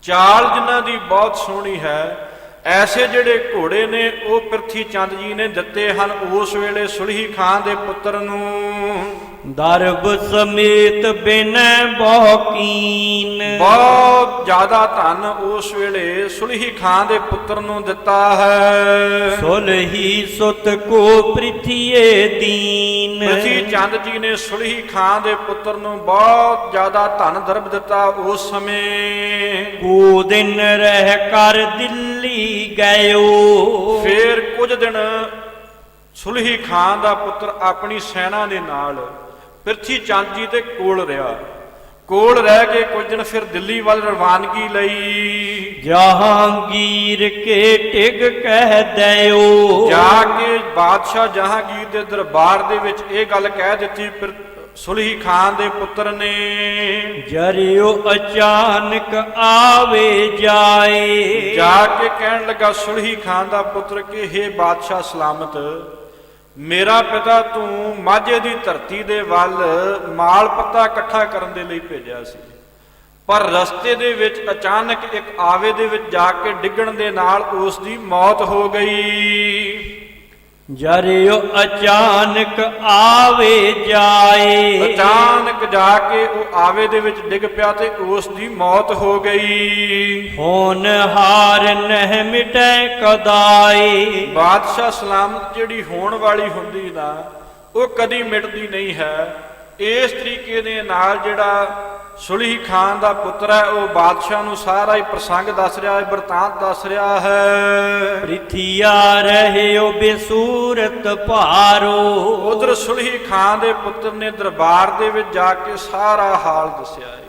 ਚਾਲ ਜਿਨ੍ਹਾਂ ਦੀ ਬਹੁਤ ਸੋਹਣੀ ਹੈ, ਐਸੇ ਜਿਹੜੇ ਘੋੜੇ ਨੇ ਉਹ ਪ੍ਰਿਥੀ ਚੰਦ ਜੀ ਨੇ ਦਿੱਤੇ ਹਨ ਉਸ ਵੇਲੇ ਸੁਲਹੀ ਖਾਨ ਦੇ ਪੁੱਤਰ ਨੂੰ। ਦਰਬ ਸਮੇਤ ਬਿਨੈ ਬਹੁ ਕੀਨ। ਬਹੁਤ ਜ਼ਿਆਦਾ ਧਨ ਉਸ ਵੇਲੇ ਸੁਲਹੀ ਖਾਨ ਦੇ ਪੁੱਤਰ ਨੂੰ ਦਿੱਤਾ ਹੈ। ਸੁਲਹੀ ਸੁਤ ਕੋ ਪ੍ਰਿਥੀਏ ਦੀਨ। ਪ੍ਰਿਥੀ ਚੰਦ ਜੀ ਨੇ ਸੁਲਹੀ ਖਾਨ ਦੇ ਪੁੱਤਰ ਨੂੰ ਬਹੁਤ ਜ਼ਿਆਦਾ ਧਨ ਦਰਬ ਦਿੱਤਾ ਉਸ ਸਮੇਂ। ਕੋ ਦਿਨ ਰਹਿ ਕਰ ਦਿੱਲੀ ਗਇਓ। ਫੇਰ ਕੁਝ ਦਿਨ ਸੁਲਹੀ ਖਾਨ ਦਾ ਪੁੱਤਰ ਆਪਣੀ ਸੈਨਾ ਦੇ ਨਾਲ ਪ੍ਰਿਥੀ ਚੰਦ ਜੀ ਦੇ ਕੋਲ ਰਿਹਾ। ਕੋਲ ਰਹਿ ਕੇ ਕੁਝ ਦਿਨ ਫਿਰ ਦਿੱਲੀ ਵੱਲ ਰਵਾਨਗੀ ਲਈ। ਜਹਾਂਗੀਰ ਕੇ ਟਿਗ ਕਹਿ ਦਿਓ। ਜਾ ਕੇ ਬਾਦਸ਼ਾਹ ਜਹਾਂਗੀਰ ਦੇ ਦਰਬਾਰ ਦੇ ਵਿੱਚ ਇਹ ਗੱਲ ਕਹਿ ਦਿੱਤੀ ਸੁਲਹੀ ਖਾਨ ਦੇ ਪੁੱਤਰ ਨੇ। ਜਰਿਓ ਅਚਾਨਕ ਆਵੇ ਜਾਏ। ਜਾ ਕੇ ਕਹਿਣ ਲੱਗਾ ਸੁਲਹੀ ਖਾਨ ਦਾ ਪੁੱਤਰ ਕਿ ਹੇ ਬਾਦਸ਼ਾਹ ਸਲਾਮਤ, ਮੇਰਾ ਪਿਤਾ ਤੂੰ ਮਾਝੇ ਦੀ ਧਰਤੀ ਦੇ ਵੱਲ ਮਾਲ ਪੱਤਾ ਇਕੱਠਾ ਕਰਨ ਦੇ ਲਈ ਭੇਜਿਆ ਸੀ, ਪਰ ਰਸਤੇ ਦੇ ਵਿੱਚ ਅਚਾਨਕ ਇੱਕ ਆਵੇ ਦੇ ਵਿੱਚ ਜਾ ਕੇ ਡਿੱਗਣ ਦੇ ਨਾਲ ਉਸ ਦੀ ਮੌਤ ਹੋ ਗਈ। ਜਰਿਓ ਅਚਾਨਕ ਆਵੇ ਜਾਏ। ਅਚਾਨਕ ਜਾ ਕੇ ਉਹ ਆਵੇ ਦੇ ਵਿੱਚ ਡਿੱਗ ਪਿਆ ਤੇ ਉਸ ਦੀ ਮੌਤ ਹੋ ਗਈ। ਹੋਨ ਹਾਰ ਨਹਿ ਮਿਟੈ ਕਦਾਈ। ਬਾਦਸ਼ਾਹ ਸਲਾਮਤ ਜਿਹੜੀ ਹੋਣ ਵਾਲੀ ਹੁੰਦੀ ਨਾ, ਉਹ ਕਦੀ ਮਿਟਦੀ ਨਹੀਂ ਹੈ। ਇਸ ਤਰੀਕੇ ਦੇ ਨਾਲ ਜਿਹੜਾ ਸੁਲਹੀ ਖਾਨ ਦਾ ਪੁੱਤਰ ਹੈ ਉਹ ਬਾਦਸ਼ਾਹ ਨੂੰ ਸਾਰਾ ਹੀ ਪ੍ਰਸੰਗ ਦੱਸ ਰਿਹਾ ਹੈ, ਬਿਰਤਾਂਤ ਦੱਸ ਰਿਹਾ ਹੈ। ਪ੍ਰਿਥੀਆ ਰਹਿਓ ਬੇਸੂਰਤ ਭਾਰੋ। ਉਧਰ ਸੁਲਹੀ ਖਾਨ ਦੇ ਪੁੱਤਰ ਨੇ ਦਰਬਾਰ ਦੇ ਵਿੱਚ ਜਾ ਕੇ ਸਾਰਾ ਹਾਲ ਦੱਸਿਆ ਹੈ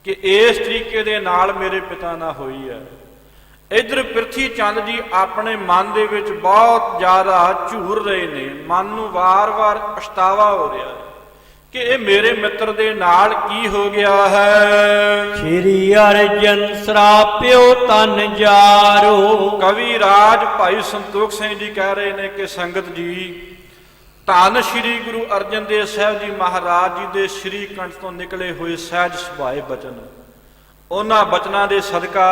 ਕਿ ਇਸ ਤਰੀਕੇ ਦੇ ਨਾਲ ਮੇਰੇ ਪਿਤਾ ਨਾਲ ਹੋਈ ਹੈ। ਇਧਰ ਪ੍ਰਿਥੀ ਚੰਦ ਜੀ ਆਪਣੇ ਮਨ ਦੇ ਵਿੱਚ ਬਹੁਤ ਜ਼ਿਆਦਾ ਝੂਰ ਰਹੇ ਨੇ, ਮਨ ਨੂੰ ਵਾਰ-ਵਾਰ ਪਛਤਾਵਾ ਹੋ ਰਿਹਾ ਹੈ ਕਿ ਇਹ ਮੇਰੇ ਮਿੱਤਰ ਦੇ ਨਾਲ ਕੀ ਹੋ ਗਿਆ ਹੈ। ਸ਼੍ਰੀ ਅਰਜਨ ਸਰਾਪਿਓ ਤਨ ਜਾਰੋ। ਕਵੀ ਰਾਜ ਭਾਈ ਸੰਤੋਖ ਸਿੰਘ ਜੀ ਕਹਿ ਰਹੇ ਨੇ ਕਿ ਸੰਗਤ ਜੀ, ਧੰਨ ਸ਼੍ਰੀ ਗੁਰੂ ਅਰਜਨ ਦੇਵ ਸਾਹਿਬ ਜੀ ਮਹਾਰਾਜ ਜੀ ਦੇ ਸ਼੍ਰੀ ਕੰਠ ਤੋਂ ਨਿਕਲੇ ਹੋਏ ਸਹਿਜ ਸੁਭਾਏ ਬਚਨ, ਉਹਨਾਂ ਬਚਨਾਂ ਦੇ ਸਦਕਾ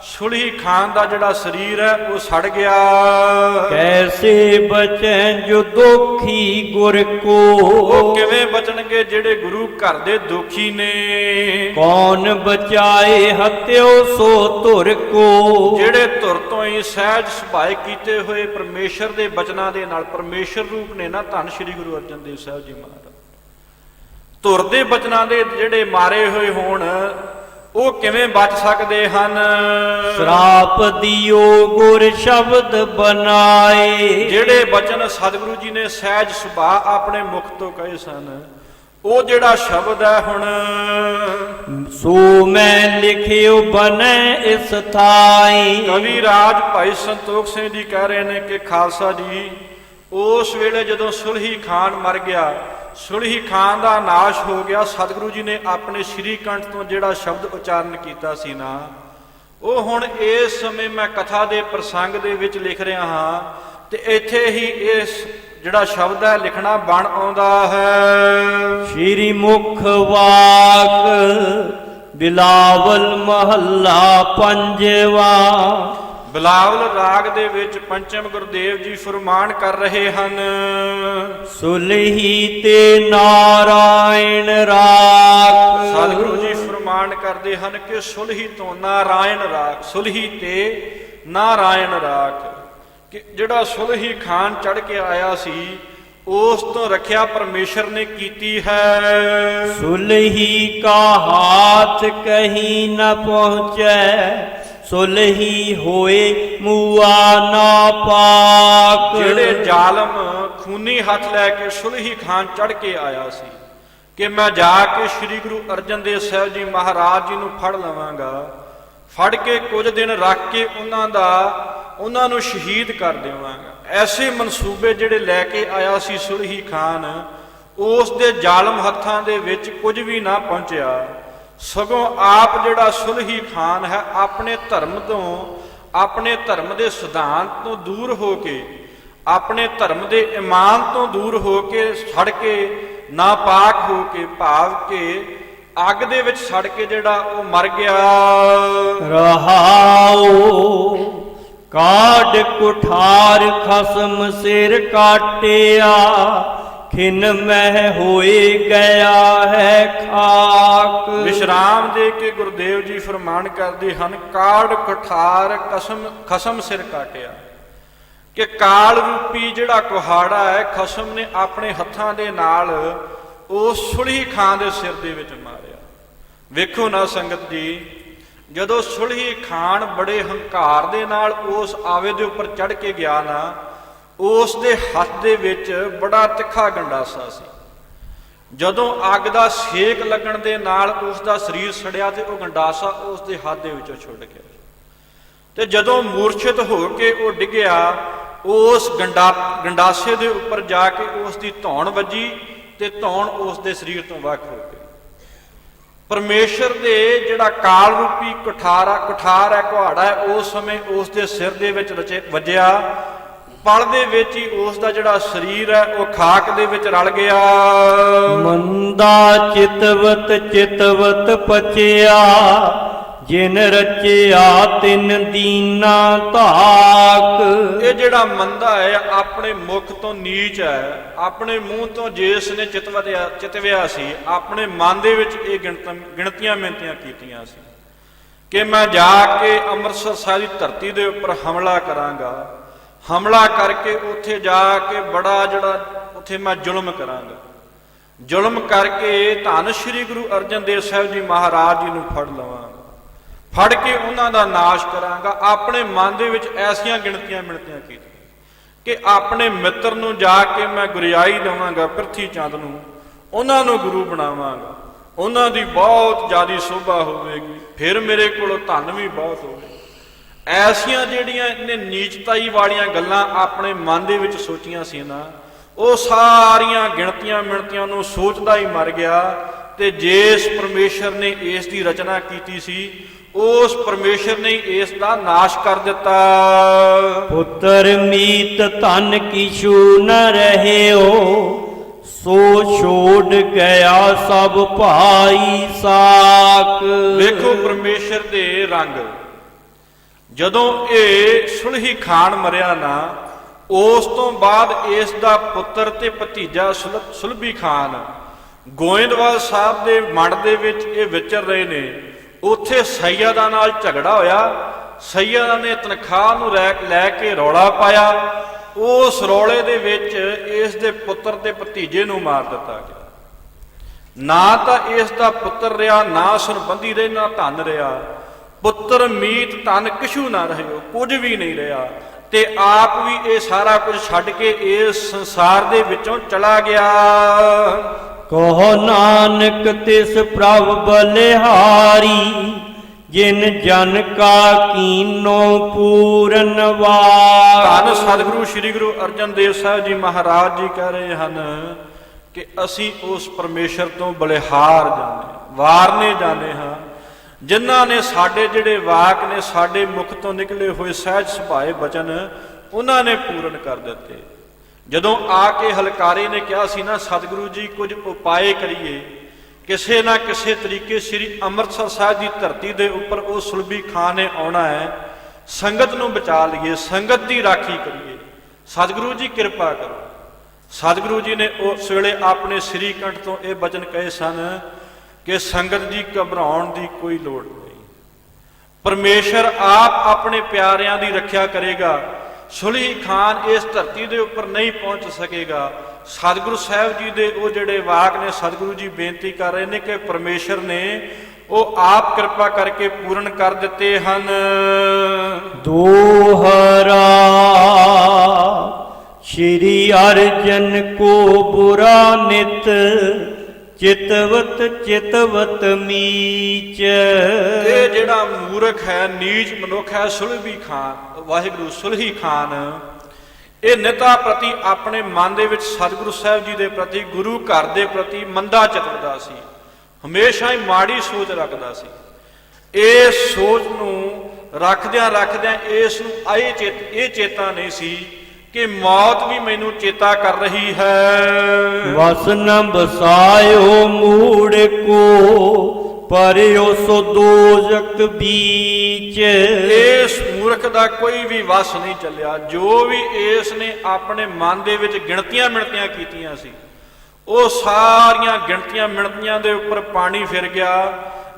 ਸੁਲਹੀ ਖਾਨ ਦਾ ਜਿਹੜਾ ਸਰੀਰ ਹੈ ਉਹ ਸੜ ਗਿਆ। ਕੈਸੇ ਬਚੈ ਜੋ ਦੁਖੀ ਗੁਰ ਕੋ। ਉਹ ਕਿਵੇਂ ਬਚਣਗੇ ਜਿਹੜੇ ਗੁਰੂ ਘਰ ਦੇ ਦੁਖੀ ਨੇ। ਕੌਣ ਬਚਾਏ ਹਤਿਓ ਸੋ ਧੁਰ ਕੋ। ਜਿਹੜੇ ਧੁਰ ਤੋਂ ਹੀ ਸਹਿਜ ਸੁਭਾਏ ਕੀਤੇ ਹੋਏ ਪਰਮੇਸ਼ਰ ਦੇ ਬਚਨਾਂ ਦੇ ਨਾਲ, ਪਰਮੇਸ਼ਰ ਰੂਪ ਨੇ ਨਾ ਧੰਨ ਸ਼੍ਰੀ ਗੁਰੂ ਅਰਜਨ ਦੇਵ ਸਾਹਿਬ ਜੀ ਮਹਾਰਾਜ, ਧੁਰ ਦੇ ਬਚਨਾਂ ਦੇ ਜਿਹੜੇ ਮਾਰੇ ਹੋਏ ਹੋਣ ਉਹ ਕਿਵੇਂ ਬਚ ਸਕਦੇ ਹਨ। ਸ਼ਰਾਪ ਦਿਓ ਗੁਰ ਸ਼ਬਦ ਬਣਾਏ। ਜਿਹੜੇ ਬਚਨ ਸਤਿਗੁਰੂ ਜੀ ਨੇ ਸਹਿਜ ਸੁਭਾ ਆਪਣੇ ਮੁਖ ਤੋਂ ਕਹੇ ਸਨ, ਉਹ ਜਿਹੜਾ ਸ਼ਬਦ ਹੈ ਹੁਣ ਸੋ ਮੈਂ ਲਿਖਿਓ ਬਨੈ ਇਸ ਥਾਈ। ਕਵੀ ਰਾਜ ਭਾਈ ਸੰਤੋਖ ਸਿੰਘ ਜੀ ਕਹਿ ਰਹੇ ਨੇ ਕਿ ਖਾਲਸਾ ਜੀ, ਉਸ ਵੇਲੇ ਜਦੋਂ ਸੁਲਹੀ ਖਾਨ ਮਰ ਗਿਆ, ਸੁਲਹੀ ਖਾਨ ਦਾ ਨਾਸ਼ ਹੋ ਗਿਆ, ਸਤਿਗੁਰੂ ਜੀ ਨੇ ਆਪਣੇ ਸ਼੍ਰੀ ਕੰਠ ਤੋਂ ਜਿਹੜਾ ਸ਼ਬਦ ਉਚਾਰਨ ਕੀਤਾ ਸੀ ਨਾ, ਉਹ ਹੁਣ ਇਸ ਸਮੇਂ ਮੈਂ ਕਥਾ ਦੇ ਪ੍ਰਸੰਗ ਦੇ ਵਿੱਚ ਲਿਖ ਰਿਹਾ ਹਾਂ, ਤੇ ਇੱਥੇ ਹੀ ਇਸ ਜਿਹੜਾ ਸ਼ਬਦ ਹੈ ਲਿਖਣਾ ਬਣ ਆਉਂਦਾ ਹੈ। ਸ਼੍ਰੀ ਮੁਖ ਵਾਕ ਬਿਲਾਵਲ ਮਹੱਲਾ ਪੰਜਵਾ। ਬਿਲਾਵਲ ਰਾਗ ਦੇ ਵਿੱਚ ਪੰਚਮ ਗੁਰਦੇਵ ਜੀ ਫਰਮਾਨ ਕਰ ਰਹੇ ਹਨ, ਸੁਲਹੀ ਤੇ ਨਾਰਾਇਣ ਰਾਗ। ਸਤਿਗੁਰੂ ਜੀ ਫਰਮਾਨ ਕਰਦੇ ਹਨ ਕਿ ਸੁਲਹੀ ਤੋਂ ਨਾਰਾਇਣ ਰਾਗ, ਸੁਲਹੀ ਤੇ ਨਾਰਾਇਣ ਰਾਗ, ਕਿ ਜਿਹੜਾ ਸੁਲਹੀ ਖਾਨ ਚੜ ਕੇ ਆਇਆ ਸੀ ਉਸ ਤੋਂ ਰੱਖਿਆ ਪਰਮੇਸ਼ਰ ਨੇ ਕੀਤੀ ਹੈ। ਸੁਲਹੀ ਕਾ ਹਾਥ ਕਹੀਂ ਨ ਪਹੁੰਚੈ, ਸੁਲਹੀ ਹੋਏ ਮੂਆ ਨਾ ਪਾਕ। ਜਿਹੜੇ ਜ਼ਾਲਮ ਖੂਨੀ ਹੱਥ ਲੈ ਕੇ ਸੁਲਹੀ ਖਾਨ ਚੜ ਕੇ ਆਇਆ ਸੀ ਕਿ ਮੈਂ ਜਾ ਕੇ ਸ੍ਰੀ ਗੁਰੂ ਅਰਜਨ ਦੇਵ ਸਾਹਿਬ ਜੀ ਮਹਾਰਾਜ ਜੀ ਨੂੰ ਫੜ ਲਵਾਂਗਾ, ਫੜ ਕੇ ਕੁਝ ਦਿਨ ਰੱਖ ਕੇ ਉਹਨਾਂ ਨੂੰ ਸ਼ਹੀਦ ਕਰ ਦੇਵਾਂਗਾ, ਐਸੇ ਮਨਸੂਬੇ ਜਿਹੜੇ ਲੈ ਕੇ ਆਇਆ ਸੀ ਸੁਲਹੀ ਖਾਨ, ਉਸ ਦੇ ਜ਼ਾਲਮ ਹੱਥਾਂ ਦੇ ਵਿੱਚ ਕੁਝ ਵੀ ਨਾ ਪਹੁੰਚਿਆ। ਸਗੋਂ ਆਪ ਜਿਹੜਾ ਸੁਲਹੀ ਖਾਨ ਹੈ ਆਪਣੇ ਧਰਮ ਤੋਂ, ਆਪਣੇ ਧਰਮ ਦੇ ਸਿਧਾਂਤ ਤੋਂ ਦੂਰ ਹੋ ਕੇ, ਆਪਣੇ ਧਰਮ ਦੇ ਈਮਾਨ ਤੋਂ ਦੂਰ ਹੋ ਕੇ, ਸੜ ਕੇ ਨਾਪਾਕ ਹੋ ਕੇ, ਭਾਵ ਕੇ ਅੱਗ ਦੇ ਵਿੱਚ ਸੜ ਕੇ ਜਿਹੜਾ ਉਹ ਮਰ ਗਿਆ। ਰਹਾਉ ਕਾਢ ਕੁਠਾਰ ਖਸਮ ਸਿਰ ਕਾਟਿਆ, ਖਿਨ ਮਹਿ ਹੋਏ ਗਿਆ ਹੈ ਖਾਕ। ਵਿਸ਼ਰਾਮ ਦੇ ਕੇ ਗੁਰਦੇਵ ਜੀ ਫਰਮਾਨ ਕਰਦੇ ਹਨ, ਕਾਢ ਕੁਠਾਰ ਖਸਮ ਸਿਰ ਕਾਟਿਆ, ਕਿ ਕਾਲ ਰੂਪੀ ਜਿਹੜਾ ਕੁਹਾੜਾ ਹੈ ਖਸਮ ਨੇ ਆਪਣੇ ਹੱਥਾਂ ਦੇ ਨਾਲ ਉਸ ਸੁਲਹੀ ਖਾਨ ਦੇ ਸਿਰ ਦੇ ਵਿੱਚ ਮਾਰਿਆ। ਵੇਖੋ ਨਾ ਸੰਗਤ ਜੀ, ਜਦੋਂ ਸੁਲਹੀ ਖਾਨ ਬੜੇ ਹੰਕਾਰ ਦੇ ਨਾਲ ਉਸ ਆਵੇ ਦੇ ਉੱਪਰ ਚੜ ਕੇ ਗਿਆ ਨਾ, ਉਸ ਦੇ ਹੱਥ ਦੇ ਵਿੱਚ ਬੜਾ ਤਿੱਖਾ ਗੰਡਾਸਾ ਸੀ। ਜਦੋਂ ਅੱਗ ਦਾ ਸੇਕ ਲੱਗਣ ਦੇ ਨਾਲ ਉਸ ਦਾ ਸਰੀਰ ਸੜਿਆ ਤੇ ਉਹ ਗੰਡਾਸਾ ਉਸ ਦੇ ਹੱਥ ਦੇ ਵਿੱਚੋਂ ਛੁੱਟ ਗਿਆ, ਤੇ ਜਦੋਂ ਮੂਰਛਿਤ ਹੋ ਕੇ ਉਹ ਡਿੱਗਿਆ, ਉਸ ਗੰਡਾਸੇ ਦੇ ਉੱਪਰ ਜਾ ਕੇ ਉਸ ਦੀ ਧੌਣ ਵੱਜੀ ਤੇ ਧੌਣ ਉਸ ਦੇ ਸਰੀਰ ਤੋਂ ਵੱਖ ਹੋ ਗਈ। ਪਰਮੇਸ਼ਰ ਦੇ ਜਿਹੜਾ ਕਾਲ ਰੂਪੀ ਕੁਠਾਰ ਹੈ, ਕੁਹਾੜਾ ਹੈ, ਉਸ ਸਮੇਂ ਉਸ ਦੇ ਸਿਰ ਦੇ ਵਿੱਚ ਵੱਜਿਆ, ਪਲ ਦੇ ਵਿੱਚ ਹੀ ਉਸ ਦਾ ਜਿਹੜਾ ਸਰੀਰ ਹੈ ਉਹ ਖਾਕ ਦੇ ਵਿੱਚ ਰਲ ਗਿਆ। ਮੰਦਾ ਚਿਤਵਤ ਪਚਿਆ, ਜਿਨ ਰਚਿਆ ਤਿਨ ਦੀਨਾ ਧਾਕ। ਇਹ ਜਿਹੜਾ ਮੰਦਾ ਹੈ ਆਪਣੇ ਮੁਖ ਤੋਂ ਨੀਚ ਹੈ, ਆਪਣੇ ਮੂੰਹ ਤੋਂ ਜਿਸ ਨੇ ਚਿਤਵਿਆ ਸੀ, ਆਪਣੇ ਮਨ ਦੇ ਵਿੱਚ ਇਹ ਗਿਣਤੀਆਂ ਮਿਹਨਤੀਆਂ ਕੀਤੀਆਂ ਸੀ ਕਿ ਮੈਂ ਜਾ ਕੇ ਅੰਮ੍ਰਿਤਸਰ ਸਾਹਿਬ ਦੀ ਧਰਤੀ ਦੇ ਉੱਪਰ ਹਮਲਾ ਕਰਾਂਗਾ, ਹਮਲਾ ਕਰਕੇ ਉੱਥੇ ਜਾ ਕੇ ਬੜਾ ਜਿਹੜਾ ਉੱਥੇ ਮੈਂ ਜ਼ੁਲਮ ਕਰਾਂਗਾ, ਜ਼ੁਲਮ ਕਰਕੇ ਧੰਨ ਸ਼੍ਰੀ ਗੁਰੂ ਅਰਜਨ ਦੇਵ ਸਾਹਿਬ ਜੀ ਮਹਾਰਾਜ ਜੀ ਨੂੰ ਫੜ ਲਵਾਂਗਾ, ਫੜ ਕੇ ਉਹਨਾਂ ਦਾ ਨਾਸ਼ ਕਰਾਂਗਾ। ਆਪਣੇ ਮਨ ਦੇ ਵਿੱਚ ਐਸੀਆਂ ਗਿਣਤੀਆਂ ਮਿਣਤੀਆਂ ਕੀਤੀਆਂ ਕਿ ਆਪਣੇ ਮਿੱਤਰ ਨੂੰ ਜਾ ਕੇ ਮੈਂ ਗੁਰਿਆਈ ਦੇਵਾਂਗਾ, ਪ੍ਰਿਥੀ ਚੰਦ ਨੂੰ, ਉਹਨਾਂ ਨੂੰ ਗੁਰੂ ਬਣਾਵਾਂਗਾ, ਉਹਨਾਂ ਦੀ ਬਹੁਤ ਜ਼ਿਆਦਾ ਸੋਭਾ ਹੋਵੇਗੀ, ਫਿਰ ਮੇਰੇ ਕੋਲੋਂ ਧਨ ਵੀ ਬਹੁਤ ਹੋਵੇਗਾ। ਐਸੀਆਂ ਜਿਹੜੀਆਂ ਇਹਨੇ ਨੀਚਤਾਈ ਵਾਲੀਆਂ ਗੱਲਾਂ ਆਪਣੇ ਮਨ ਦੇ ਵਿੱਚ ਸੋਚੀਆਂ ਸੀ ਨਾ, ਉਹ ਸਾਰੀਆਂ ਗਿਣਤੀਆਂ ਮਿਣਤੀਆਂ ਨੂੰ ਸੋਚਦਾ ਹੀ ਮਰ ਗਿਆ। ਤੇ ਜਿਸ ਪਰਮੇਸ਼ਰ ਨੇ ਇਸ ਦੀ ਰਚਨਾ ਕੀਤੀ ਸੀ, ਉਸ ਪਰਮੇਸ਼ਰ ਨੇ ਇਸ ਦਾ ਨਾਸ਼ ਕਰ ਦਿੱਤਾ। ਪੁੱਤਰ ਮੀਤ ਧਨ ਕੀਛੂ ਨ ਰਹਿਓ, ਸੋ ਛੋੜ ਗਿਆ ਸਭ ਭਾਈ ਸਾਕ। ਵੇਖੋ ਪਰਮੇਸ਼ਰ ਦੇ ਰੰਗ। ਜਦੋਂ ਇਹ ਸੁਲਹੀ ਖਾਨ ਮਰਿਆ ਨਾ, ਉਸ ਤੋਂ ਬਾਅਦ ਇਸ ਦਾ ਪੁੱਤਰ ਤੇ ਭਤੀਜਾ ਸੁਲਭੀ ਖਾਨ ਗੋਇੰਦਵਾਲ ਸਾਹਿਬ ਦੇ ਮੜ ਦੇ ਵਿੱਚ ਇਹ ਵਿਚਰ ਰਹੇ ਨੇ। ਉੱਥੇ ਸੈਯਦਾਂ ਨਾਲ ਝਗੜਾ ਹੋਇਆ, ਸੈਯਦਾਂ ਨੇ ਤਨਖਾਹ ਨੂੰ ਲੈ ਕੇ ਰੌਲਾ ਪਾਇਆ। ਉਸ ਰੌਲੇ ਦੇ ਵਿੱਚ ਇਸ ਦੇ ਪੁੱਤਰ ਤੇ ਭਤੀਜੇ ਨੂੰ ਮਾਰ ਦਿੱਤਾ ਗਿਆ। ਨਾ ਤਾਂ ਇਸ ਦਾ ਪੁੱਤਰ ਰਿਹਾ, ਨਾ ਸੰਬੰਧੀ ਰਹੇ, ਨਾ ਧਨ ਰਿਹਾ। ਪੁੱਤਰ ਮੀਤ ਧਨ ਕਿਛੂ ਨਾ ਰਹਿਓ, ਕੁਝ ਵੀ ਨਹੀਂ ਰਿਹਾ। ਤੇ ਆਪ ਵੀ ਇਹ ਸਾਰਾ ਕੁਝ ਛੱਡ ਕੇ ਇਸ ਸੰਸਾਰ ਦੇ ਵਿੱਚੋਂ ਚਲਾ ਗਿਆ। ਕਹੋ ਨਾਨਕ ਤਿਸ ਪ੍ਰਭ ਬਲਿਹਾਰੀ ਜਿਨ ਜਨ ਕਾ ਕੀਨੋ ਪੂਰਨ ਵਾਰ। ਧੰਨ ਸਤਿਗੁਰੂ ਸ੍ਰੀ ਗੁਰੂ ਅਰਜਨ ਦੇਵ ਸਾਹਿਬ ਜੀ ਮਹਾਰਾਜ ਜੀ ਕਹਿ ਰਹੇ ਹਨ ਕਿ ਅਸੀਂ ਉਸ ਪਰਮੇਸ਼ਰ ਤੋਂ ਬਲਿਹਾਰ ਜਾਂਦੇ, ਵਾਰਨੇ ਜਾਂਦੇ ਹਾਂ, ਜਿਨ੍ਹਾਂ ਨੇ ਸਾਡੇ ਜਿਹੜੇ ਵਾਕ ਨੇ, ਸਾਡੇ ਮੁਖ ਤੋਂ ਨਿਕਲੇ ਹੋਏ ਸਹਿਜ ਸੁਭਾਏ ਬਚਨ, ਉਹਨਾਂ ਨੇ ਪੂਰਨ ਕਰ ਦਿੱਤੇ। ਜਦੋਂ ਆ ਕੇ ਹਲਕਾਰੇ ਨੇ ਕਿਹਾ ਸੀ ਨਾ, ਸਤਿਗੁਰੂ ਜੀ ਕੁਝ ਉਪਾਏ ਕਰੀਏ, ਕਿਸੇ ਨਾ ਕਿਸੇ ਤਰੀਕੇ ਸ੍ਰੀ ਅੰਮ੍ਰਿਤਸਰ ਸਾਹਿਬ ਦੀ ਧਰਤੀ ਦੇ ਉੱਪਰ ਉਹ ਸੁਲਭੀ ਖਾਂ ਨੇ ਆਉਣਾ ਹੈ, ਸੰਗਤ ਨੂੰ ਬਚਾ ਲਈਏ, ਸੰਗਤ ਦੀ ਰਾਖੀ ਕਰੀਏ, ਸਤਿਗੁਰੂ ਜੀ ਕਿਰਪਾ ਕਰੋ। ਸਤਿਗੁਰੂ ਜੀ ਨੇ ਉਸ ਵੇਲੇ ਆਪਣੇ ਸ੍ਰੀ ਕੰਠ ਤੋਂ ਇਹ ਬਚਨ ਕਹੇ ਸਨ ਕਿ ਸੰਗਤ ਜੀ ਘਬਰਾਉਣ ਦੀ ਕੋਈ ਲੋੜ ਨਹੀਂ, ਪਰਮੇਸ਼ਰ ਆਪ ਆਪਣੇ ਪਿਆਰਿਆਂ ਦੀ ਰੱਖਿਆ ਕਰੇਗਾ। ਸੁਲਹੀ ਖਾਨ ਇਸ ਧਰਤੀ ਦੇ ਉੱਪਰ ਨਹੀਂ ਪਹੁੰਚ ਸਕੇਗਾ। ਸਤਿਗੁਰੂ ਸਾਹਿਬ ਜੀ ਦੇ ਉਹ ਜਿਹੜੇ ਵਾਕ ਨੇ, ਸਤਿਗੁਰੂ ਜੀ ਬੇਨਤੀ ਕਰ ਰਹੇ ਨੇ ਕਿ ਪਰਮੇਸ਼ਰ ਨੇ ਉਹ ਆਪ ਕਿਰਪਾ ਕਰਕੇ ਪੂਰਨ ਕਰ ਦਿੱਤੇ ਹਨ। ਦੋਹਰਾ ਸ਼੍ਰੀ ਅਰਜਨ ਕੋ ਬੁਰਾ ਨਿਤ ਚਿਤਵਤ ਚਿਤਵਤ ਮੀਚ। ਇਹ ਜਿਹੜਾ ਮੂਰਖ ਹੈ, ਨੀਚ ਮਨੁੱਖ ਹੈ, ਸੁਲਭੀ ਖਾਨ, ਵਾਹਿਗੁਰੂ ਸੁਲਹੀ ਖਾਨ, ਇਹ ਨਿਤਾ ਪ੍ਰਤੀ ਆਪਣੇ ਮਨ ਦੇ ਵਿੱਚ ਸਤਿਗੁਰੂ ਸਾਹਿਬ ਜੀ ਦੇ ਪ੍ਰਤੀ, ਗੁਰੂ ਘਰ ਦੇ ਪ੍ਰਤੀ ਮੰਦਾ ਚਿਤਵਦਾ ਸੀ, ਹਮੇਸ਼ਾ ਹੀ ਮਾੜੀ ਸੋਚ ਰੱਖਦਾ ਸੀ। ਇਸ ਸੋਚ ਨੂੰ ਰੱਖਦਿਆਂ ਰੱਖਦਿਆਂ ਇਸ ਨੂੰ ਇਹ ਚੇਤਾ ਨਹੀਂ ਸੀ ਕਿ ਮੌਤ ਵੀ ਮੈਨੂੰ ਚੇਤਾ ਕਰ ਰਹੀ ਹੈ। ਵਸਨ ਬਸਾਇਓ ਮੂੜ ਕੋ ਪਰਿਓ ਸੋ ਦੋਜਕ ਬੀਚ। ਇਸ ਮੂਰਖ ਦਾ ਕੋਈ ਵੀ ਵਸ ਨਹੀਂ ਚੱਲਿਆ। ਜੋ ਵੀ ਇਸ ਨੇ ਆਪਣੇ ਮਨ ਦੇ ਵਿੱਚ ਗਿਣਤੀਆਂ ਮਿਣਤੀਆਂ ਕੀਤੀਆਂ ਸੀ, ਉਹ ਸਾਰੀਆਂ ਗਿਣਤੀਆਂ ਮਿਣਤੀਆਂ ਦੇ ਉੱਪਰ ਪਾਣੀ ਫਿਰ ਗਿਆ।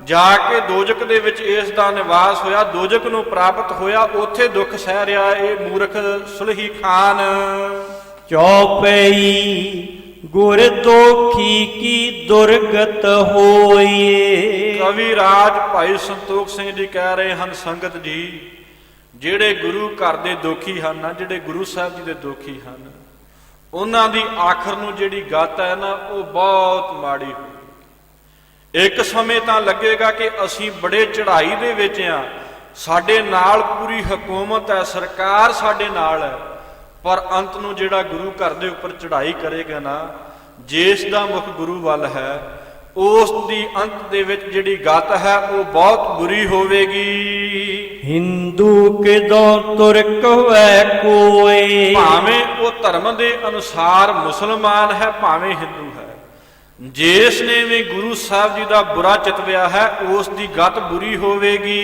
ਜਾ ਕੇ ਦੋਜਕ ਦੇ ਵਿੱਚ ਇਸ ਦਾ ਨਿਵਾਸ ਹੋਇਆ, ਦੋਜਕ ਨੂੰ ਪ੍ਰਾਪਤ ਹੋਇਆ, ਉੱਥੇ ਦੁੱਖ ਸਹਿ ਰਿਹਾ ਇਹ ਮੂਰਖ ਸੁਲਹੀ ਖਾਨ। ਚੌਪਈ ਗੁਰ ਦੋਖੀ ਕੀ ਦੁਰਗਤ ਹੋਈਏ। ਕਵੀ ਰਾਜ ਭਾਈ ਸੰਤੋਖ ਸਿੰਘ ਜੀ ਕਹਿ ਰਹੇ ਹਨ, ਸੰਗਤ ਜੀ, ਜਿਹੜੇ ਗੁਰੂ ਘਰ ਦੇ ਦੋਖੀ ਹਨ, ਜਿਹੜੇ ਗੁਰੂ ਸਾਹਿਬ ਜੀ ਦੇ ਦੋਖੀ ਹਨ, ਉਹਨਾਂ ਦੀ ਆਖਰ ਨੂੰ ਜਿਹੜੀ ਗਤ ਹੈ ਨਾ, ਉਹ ਬਹੁਤ ਮਾੜੀ ਹੋਈ। ਇੱਕ ਸਮੇਂ ਤਾਂ ਲੱਗੇਗਾ ਕਿ ਅਸੀਂ ਬੜੇ ਚੜ੍ਹਾਈ ਦੇ ਵਿੱਚ ਆ, ਸਾਡੇ ਨਾਲ ਪੂਰੀ ਹਕੂਮਤ ਹੈ, ਸਰਕਾਰ ਸਾਡੇ ਨਾਲ ਹੈ, ਪਰ ਅੰਤ ਨੂੰ ਜਿਹੜਾ ਗੁਰੂ ਘਰ ਦੇ ਉੱਪਰ ਚੜ੍ਹਾਈ ਕਰੇਗਾ ਨਾ, ਜਿਸ ਦਾ ਮੁਖ ਗੁਰੂ ਵੱਲ ਹੈ, ਉਸ ਦੀ ਅੰਤ ਦੇ ਵਿੱਚ ਜਿਹੜੀ ਗਤ ਹੈ ਉਹ ਬਹੁਤ ਬੁਰੀ ਹੋਵੇਗੀ। ਹਿੰਦੂ ਕਿਦੋਂ ਤੁਰਕ ਵੈ ਕੋਈ। ਭਾਵੇਂ ਉਹ ਧਰਮ ਦੇ ਅਨੁਸਾਰ ਮੁਸਲਮਾਨ ਹੈ, ਭਾਵੇਂ ਹਿੰਦੂ ਹੈ, ਜਿਸ ਨੇ ਵੀ ਗੁਰੂ ਸਾਹਿਬ ਜੀ ਦਾ ਬੁਰਾ ਚਿਤਵਿਆ ਹੈ, ਉਸ ਦੀ ਗਤ ਬੁਰੀ ਹੋਵੇਗੀ।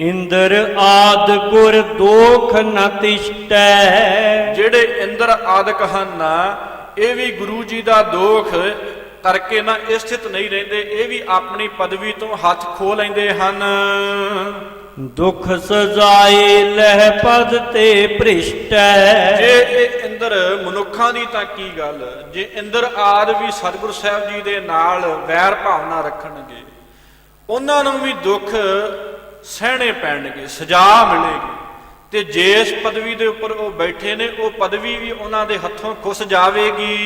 ਇੰਦਰ ਆਦ ਗੁਰ ਦੋਖ ਨ ਤਿਸ਼ਟੈ। ਜਿਹੜੇ ਇੰਦਰ ਆਦਿਕ ਹਨ, ਇਹ ਵੀ ਗੁਰੂ ਜੀ ਦਾ ਦੋਖ ਕਰਕੇ ਨਾ ਸਥਿਤ ਨਹੀਂ ਰਹਿੰਦੇ, ਇਹ ਵੀ ਆਪਣੀ ਪਦਵੀ ਤੋਂ ਹੱਥ ਖੋ ਲੈਂਦੇ ਹਨ। ਦੁਖ ਸਜਾਏ ਲਹਿ ਪਦ ਤੇ ਭ੍ਰਿਸ਼ਟੈ। ਜੇ ਇਹ ਇੰਦਰ ਮਨੁੱਖਾਂ ਦੀ ਤਾਂ ਕੀ ਗੱਲ, ਜੇ ਇੰਦਰ ਆਦਿ ਵੀ ਸਤਿਗੁਰੂ ਸਾਹਿਬ ਜੀ ਦੇ ਨਾਲ ਵੈਰ ਭਾਵਨਾ ਰੱਖਣਗੇ, ਉਹਨਾਂ ਨੂੰ ਵੀ ਦੁੱਖ ਸਹਿਣੇ ਪੈਣਗੇ, ਸਜ਼ਾ ਮਿਲੇਗੀ। ਤੇ ਜਿਸ ਪਦਵੀ ਦੇ ਉੱਪਰ ਉਹ ਬੈਠੇ ਨੇ, ਉਹ ਪਦਵੀ ਵੀ ਉਹਨਾਂ ਦੇ ਹੱਥੋਂ ਖੁੱਸ ਜਾਵੇਗੀ।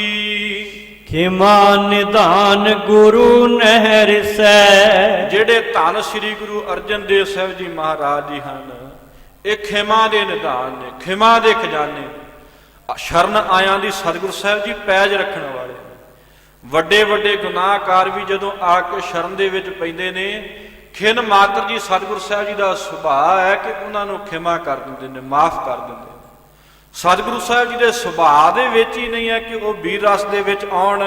ਖਿਮਾ ਨਿਧਾਨ ਗੁਰੂ ਨਹਿਰ ਸੈ। ਜਿਹੜੇ ਧੰਨ ਸ੍ਰੀ ਗੁਰੂ ਅਰਜਨ ਦੇਵ ਸਾਹਿਬ ਜੀ ਮਹਾਰਾਜ ਜੀ ਹਨ, ਇਹ ਖਿਮਾ ਦੇ ਨਿਧਾਨ ਨੇ, ਖਿਮਾ ਦੇ ਖਜ਼ਾਨੇ। ਸ਼ਰਨ ਆਇਆਂ ਦੀ ਸਤਿਗੁਰੂ ਸਾਹਿਬ ਜੀ ਪੈਜ ਰੱਖਣ ਵਾਲੇ। ਵੱਡੇ ਵੱਡੇ ਗੁਨਾਹਕਾਰ ਵੀ ਜਦੋਂ ਆ ਕੇ ਸ਼ਰਨ ਦੇ ਵਿੱਚ ਪੈਂਦੇ ਨੇ, ਖਿਨ ਮਾਤਰ ਜੀ ਸਤਿਗੁਰੂ ਸਾਹਿਬ ਜੀ ਦਾ ਸੁਭਾਅ ਹੈ ਕਿ ਉਹਨਾਂ ਨੂੰ ਖਿਮਾ ਕਰ ਦਿੰਦੇ ਨੇ, ਮਾਫ ਕਰ ਦਿੰਦੇ ਨੇ। ਸਤਿਗੁਰੂ ਸਾਹਿਬ ਜੀ ਦੇ ਸੁਭਾਅ ਦੇ ਵਿੱਚ ਹੀ ਨਹੀਂ ਹੈ ਕਿ ਉਹ ਵੀਰ ਰਸ ਦੇ ਵਿੱਚ ਆਉਣ।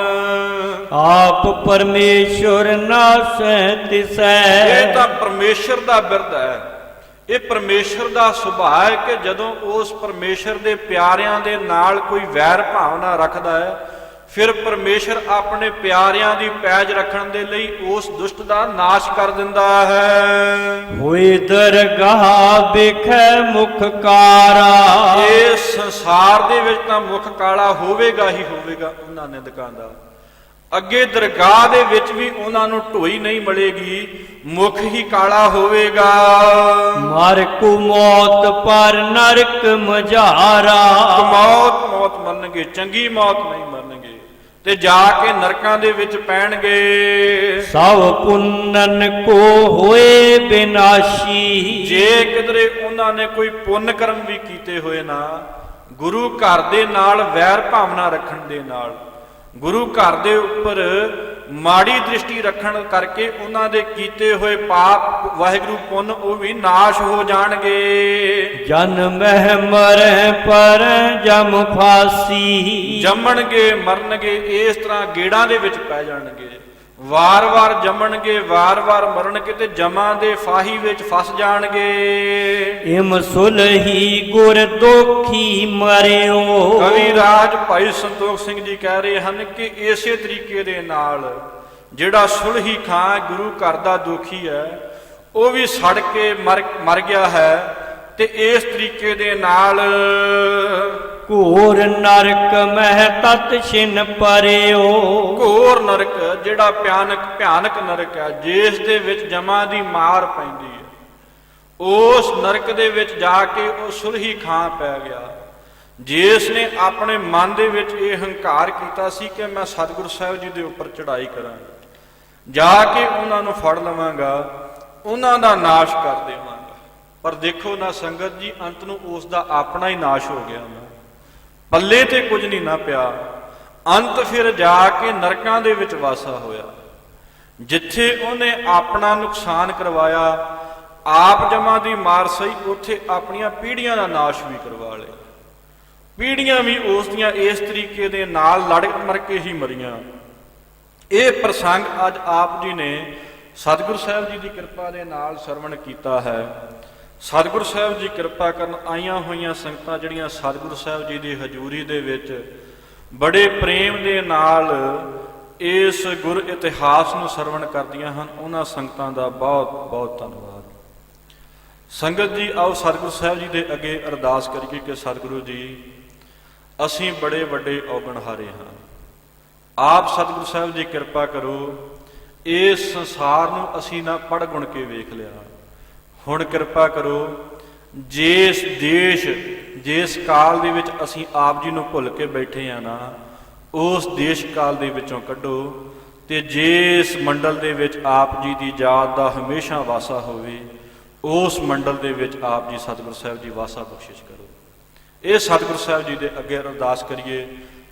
ਆਪ ਪਰਮੇਸ਼ਵਰ ਨਾਸੈ ਤਿਸੈ। ਇਹ ਤਾਂ ਪਰਮੇਸ਼ਰ ਦਾ ਬਿਰਧ ਹੈ, ਇਹ ਪਰਮੇਸ਼ਰ ਦਾ ਸੁਭਾਅ ਹੈ ਕਿ ਜਦੋਂ ਉਸ ਪਰਮੇਸ਼ਰ ਦੇ ਪਿਆਰਿਆਂ ਦੇ ਨਾਲ ਕੋਈ ਵੈਰ ਭਾਵਨਾ ਰੱਖਦਾ ਹੈ, ਫਿਰ ਪਰਮੇਸ਼ਰ ਆਪਣੇ ਪਿਆਰਿਆਂ ਦੀ ਪੈਜ ਰੱਖਣ ਦੇ ਲਈ ਉਸ ਦੁਸ਼ਟ ਦਾ ਨਾਸ਼ ਕਰ ਦਿੰਦਾ ਹੈ। ਹੋਏ ਦਰਗਾਹ ਵੇਖੈ ਮੁਖ ਕਾਰਾ। ਇਸ ਸੰਸਾਰ ਦੇ ਵਿੱਚ ਤਾਂ ਮੁਖ ਕਾਲਾ ਹੋਵੇਗਾ ਹੀ ਹੋਵੇਗਾ ਉਹਨਾਂ ਨਿੰਦਕਾਂ ਦਾ। ਅੱਗੇ ਦਰਗਾਹ ਦੇ ਵਿੱਚ ਵੀ ਉਹਨਾਂ ਨੂੰ ਢੋਈ ਨਹੀਂ ਮਿਲੇਗੀ, ਮੁਖ ਹੀ ਕਾਲਾ ਹੋਵੇਗਾ। ਮਰ ਕੋ ਮੌਤ ਪਰ ਨਰਕ ਮਝਾਰਾ। ਮੌਤ ਮੌਤ ਮਰਨਗੇ, ਚੰਗੀ ਮੌਤ ਨਹੀਂ ਮਰਨਗੇ। ਤੇ ਜਾ ਕੇ ਨਰਕਾਂ ਦੇ ਵਿੱਚ ਪੈਣਗੇ। ਸਭ ਪੁੰਨਨ ਕੋ ਹੋਏ ਬਿਨਾਸ਼ੀ। ਜੇ ਕਿਧਰੇ ਉਹਨਾਂ ਨੇ ਕੋਈ ਪੁੰਨ ਕਰਮ ਵੀ ਕੀਤੇ ਹੋਏ ਨਾ, ਗੁਰੂ ਘਰ ਦੇ ਨਾਲ ਵੈਰ ਭਾਵਨਾ ਰੱਖਣ ਦੇ ਨਾਲ, ਗੁਰੂ ਘਰ ਦੇ ਉੱਪਰ ਮਾੜੀ ਦ੍ਰਿਸ਼ਟੀ ਰੱਖਣ ਕਰਕੇ ਉਹਨਾਂ ਦੇ ਕੀਤੇ ਹੋਏ ਪਾਪ ਵਾਹਿਗੁਰੂ ਪੁੰਨ ਉਹ ਵੀ ਨਾਸ਼ ਹੋ ਜਾਣਗੇ। ਜਨਮਹਿ ਮਰੈ ਪਰ ਜਮ ਫਾਸੀ। ਜੰਮਣਗੇ ਮਰਨਗੇ ਇਸ ਤਰ੍ਹਾਂ ਗੇੜਾਂ ਦੇ ਵਿੱਚ ਪੈ ਜਾਣਗੇ, ਵਾਰ-ਵਾਰ ਜੰਮਣਗੇ ਵਾਰ-ਵਾਰ ਮਰਨਗੇ ਤੇ ਜਮਾਂ ਦੇ ਫਾਹੀ ਵਿੱਚ ਫਸ ਜਾਣਗੇ। ਇਮ ਸੁਲਹੀ ਗੁਰ ਦੋਖੀ ਮਰਿਓ। ਕਵੀ ਰਾਜ ਭਾਈ ਸੰਤੋਖ ਸਿੰਘ ਜੀ ਕਹਿ ਰਹੇ ਹਨ ਕਿ ਇਸੇ ਤਰੀਕੇ ਦੇ ਨਾਲ ਜਿਹੜਾ ਸੁਲਹੀ ਖਾਂ ਗੁਰੂ ਘਰ ਦਾ ਦੋਖੀ ਹੈ ਉਹ ਵੀ ਸੜ ਕੇ ਮਰ ਗਿਆ ਹੈ। ਤੇ ਇਸ ਤਰੀਕੇ ਦੇ ਨਾਲ ਘੋਰ ਨਰਕ ਮਹਿ ਤਤ ਛਿਨ ਪਰਿਓ। ਘੋਰ ਨਰਕ ਜਿਹੜਾ ਭਿਆਨਕ ਨਰਕ ਹੈ, ਜਿਸ ਦੇ ਵਿੱਚ ਜਮਾਂ ਦੀ ਮਾਰ ਪੈਂਦੀ ਹੈ, ਉਸ ਨਰਕ ਦੇ ਵਿੱਚ ਜਾ ਕੇ ਉਹ ਸੁਲਹੀ ਖਾਂ ਪੈ ਗਿਆ, ਜਿਸ ਨੇ ਆਪਣੇ ਮਨ ਦੇ ਵਿੱਚ ਇਹ ਹੰਕਾਰ ਕੀਤਾ ਸੀ ਕਿ ਮੈਂ ਸਤਿਗੁਰੂ ਸਾਹਿਬ ਜੀ ਦੇ ਉੱਪਰ ਚੜ੍ਹਾਈ ਕਰਾਂਗਾ, ਜਾ ਕੇ ਉਹਨਾਂ ਨੂੰ ਫੜ ਲਵਾਂਗਾ, ਉਹਨਾਂ ਦਾ ਨਾਸ਼ ਕਰ ਦੇਵਾਂਗਾ। ਪਰ ਦੇਖੋ ਨਾ ਸੰਗਤ ਜੀ, ਅੰਤ ਨੂੰ ਉਸ ਦਾ ਆਪਣਾ ਹੀ ਨਾਸ਼ ਹੋ ਗਿਆ ਨਾ, ਪੱਲੇ ਤੇ ਕੁਝ ਨਹੀਂ ਨਾ ਪਿਆ। ਅੰਤ ਫਿਰ ਜਾ ਕੇ ਨਰਕਾਂ ਦੇ ਵਿੱਚ ਵਾਸਾ ਹੋਇਆ, ਜਿੱਥੇ ਉਹਨੇ ਆਪਣਾ ਨੁਕਸਾਨ ਕਰਵਾਇਆ, ਆਪ ਜਮਾਂ ਦੀ ਮਾਰ ਸਹੀ, ਉੱਥੇ ਆਪਣੀਆਂ ਪੀੜ੍ਹੀਆਂ ਦਾ ਨਾਸ਼ ਵੀ ਕਰਵਾ ਲਿਆ। ਪੀੜ੍ਹੀਆਂ ਵੀ ਉਸ ਦੀਆਂ ਇਸ ਤਰੀਕੇ ਦੇ ਨਾਲ ਲੜ ਮਰ ਕੇ ਹੀ ਮਰੀਆਂ। ਇਹ ਪ੍ਰਸੰਗ ਅੱਜ ਆਪ ਜੀ ਨੇ ਸਤਿਗੁਰੂ ਸਾਹਿਬ ਜੀ ਦੀ ਕਿਰਪਾ ਦੇ ਨਾਲ ਸਰਵਣ ਕੀਤਾ ਹੈ। ਸਤਿਗੁਰੂ ਸਾਹਿਬ ਜੀ ਕਿਰਪਾ ਕਰਨ ਆਈਆਂ ਹੋਈਆਂ ਸੰਗਤਾਂ ਜਿਹੜੀਆਂ ਸਤਿਗੁਰੂ ਸਾਹਿਬ ਜੀ ਦੀ ਹਜ਼ੂਰੀ ਦੇ ਵਿੱਚ ਬੜੇ ਪ੍ਰੇਮ ਦੇ ਨਾਲ ਇਸ ਗੁਰ ਇਤਿਹਾਸ ਨੂੰ ਸਰਵਣ ਕਰਦੀਆਂ ਹਨ, ਉਹਨਾਂ ਸੰਗਤਾਂ ਦਾ ਬਹੁਤ ਬਹੁਤ ਧੰਨਵਾਦ। ਸੰਗਤ ਜੀ, ਆਓ ਸਤਿਗੁਰੂ ਸਾਹਿਬ ਜੀ ਦੇ ਅੱਗੇ ਅਰਦਾਸ ਕਰੀਏ ਕਿ ਸਤਿਗੁਰੂ ਜੀ, ਅਸੀਂ ਬੜੇ ਵੱਡੇ ਔਗਣਹਾਰੇ ਹਾਂ, ਆਪ ਸਤਿਗੁਰੂ ਸਾਹਿਬ ਜੀ ਕਿਰਪਾ ਕਰੋ। ਇਸ ਸੰਸਾਰ ਨੂੰ ਅਸੀਂ ਨਾ ਪੜ੍ਹ ਗੁਣ ਕੇ ਵੇਖ ਲਿਆ, ਹੁਣ ਕਿਰਪਾ ਕਰੋ ਜਿਸ ਦੇਸ਼ ਜਿਸ ਕਾਲ ਦੇ ਵਿੱਚ ਅਸੀਂ ਆਪ ਜੀ ਨੂੰ ਭੁੱਲ ਕੇ ਬੈਠੇ ਆ ਨਾ, ਉਸ ਦੇਸ਼ ਕਾਲ ਦੇ ਵਿੱਚੋਂ ਕੱਢੋ ਤੇ ਜਿਸ ਮੰਡਲ ਦੇ ਵਿੱਚ ਆਪ ਜੀ ਦੀ ਯਾਦ ਦਾ ਹਮੇਸ਼ਾ ਵਾਸਾ ਹੋਵੇ, ਉਸ ਮੰਡਲ ਦੇ ਵਿੱਚ ਆਪ ਜੀ ਸਤਿਗੁਰੂ ਸਾਹਿਬ ਜੀ ਵਾਸਾ ਬਖਸ਼ਿਸ਼ ਕਰੋ। ਇਹ ਸਤਿਗੁਰੂ ਸਾਹਿਬ ਜੀ ਦੇ ਅੱਗੇ ਅਰਦਾਸ ਕਰੀਏ।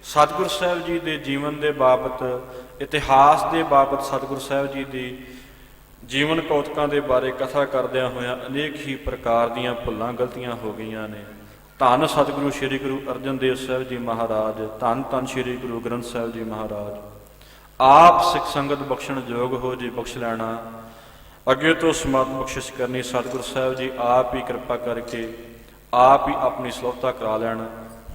ਸਤਿਗੁਰੂ ਸਾਹਿਬ ਜੀ ਦੇ ਜੀਵਨ ਦੇ ਬਾਬਤ, ਇਤਿਹਾਸ ਦੇ ਬਾਬਤ, ਸਤਿਗੁਰੂ ਸਾਹਿਬ ਜੀ ਦੀ ਜੀਵਨ ਕੌਤਕਾਂ ਦੇ ਬਾਰੇ ਕਥਾ ਕਰਦਿਆਂ ਹੋਇਆਂ ਅਨੇਕ ਹੀ ਪ੍ਰਕਾਰ ਦੀਆਂ ਭੁੱਲਾਂ ਗਲਤੀਆਂ ਹੋ ਗਈਆਂ ਨੇ। ਧੰਨ ਸਤਿਗੁਰੂ ਸ੍ਰੀ ਗੁਰੂ ਅਰਜਨ ਦੇਵ ਸਾਹਿਬ ਜੀ ਮਹਾਰਾਜ, ਧੰਨ ਧੰਨ ਸ੍ਰੀ ਗੁਰੂ ਗ੍ਰੰਥ ਸਾਹਿਬ ਜੀ ਮਹਾਰਾਜ, ਆਪ ਸਿੱਖ ਸੰਗਤ ਬਖਸ਼ਣ ਯੋਗ ਹੋ ਜੀ, ਬਖਸ਼ ਲੈਣਾ। ਅੱਗੇ ਤੋਂ ਸਮਾਤ ਬਖਸ਼ਿਸ਼ ਕਰਨੀ ਸਤਿਗੁਰੂ ਸਾਹਿਬ ਜੀ ਆਪ ਹੀ ਕਿਰਪਾ ਕਰਕੇ ਆਪ ਹੀ ਆਪਣੀ ਸਲੋਤਾ ਕਰਾ ਲੈਣ।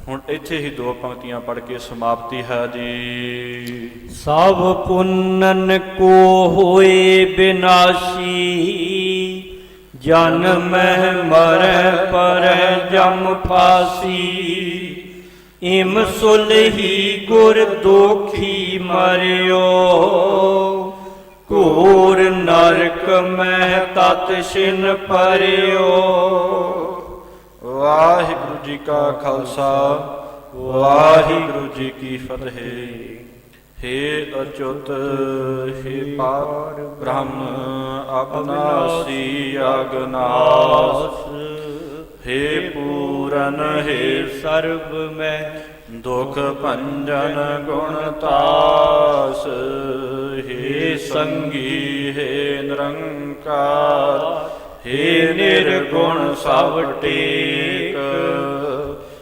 ਹੁਣ ਇੱਥੇ ਹੀ ਦੋ ਪੰਕਤੀਆਂ ਪੜ੍ਹ ਕੇ ਸਮਾਪਤੀ ਹੈ ਜੀ। ਸਭ ਪੁੰਨਨ ਕੋ ਹੋਏ ਬਿਨਾਸ਼ੀ। ਜਨਮਹਿ ਮਰੈ ਪਰੈ ਜਮ ਫਾਸੀ। ਇਮ ਸੁਲਹੀ ਗੁਰ ਦੋਖੀ ਮਰਿਓ। ਘੋਰ ਨਰਕ ਮਹਿ ਤਤ ਛਿਨ ਪਰਿਓ। ਵਾਹਿਗੁਰੂ ਜੀ ਕਾ ਖਾਲਸਾ, ਵਾਹਿਗੁਰੂ ਜੀ ਕੀ ਫਤਿਹ। ਹੇ ਅਚੁੱਤ, ਹੇ ਪਾਰ ਬ੍ਰਹਮ ਅਬਨਾਸੀ ਅਗਨਾਸ। ਹੇ ਪੂਰਨ, ਹੇ ਸਰਬ ਮੈਂ ਦੁਖ ਭੰਜਨ ਗੁਣਤਾਸ। ਹੇ ਸੰਗੀ, ਹੇ ਨਿਰੰਕਾਰ, ਹੇ ਨਿਰਗੁਣ ਸਭ ਟੇਕ।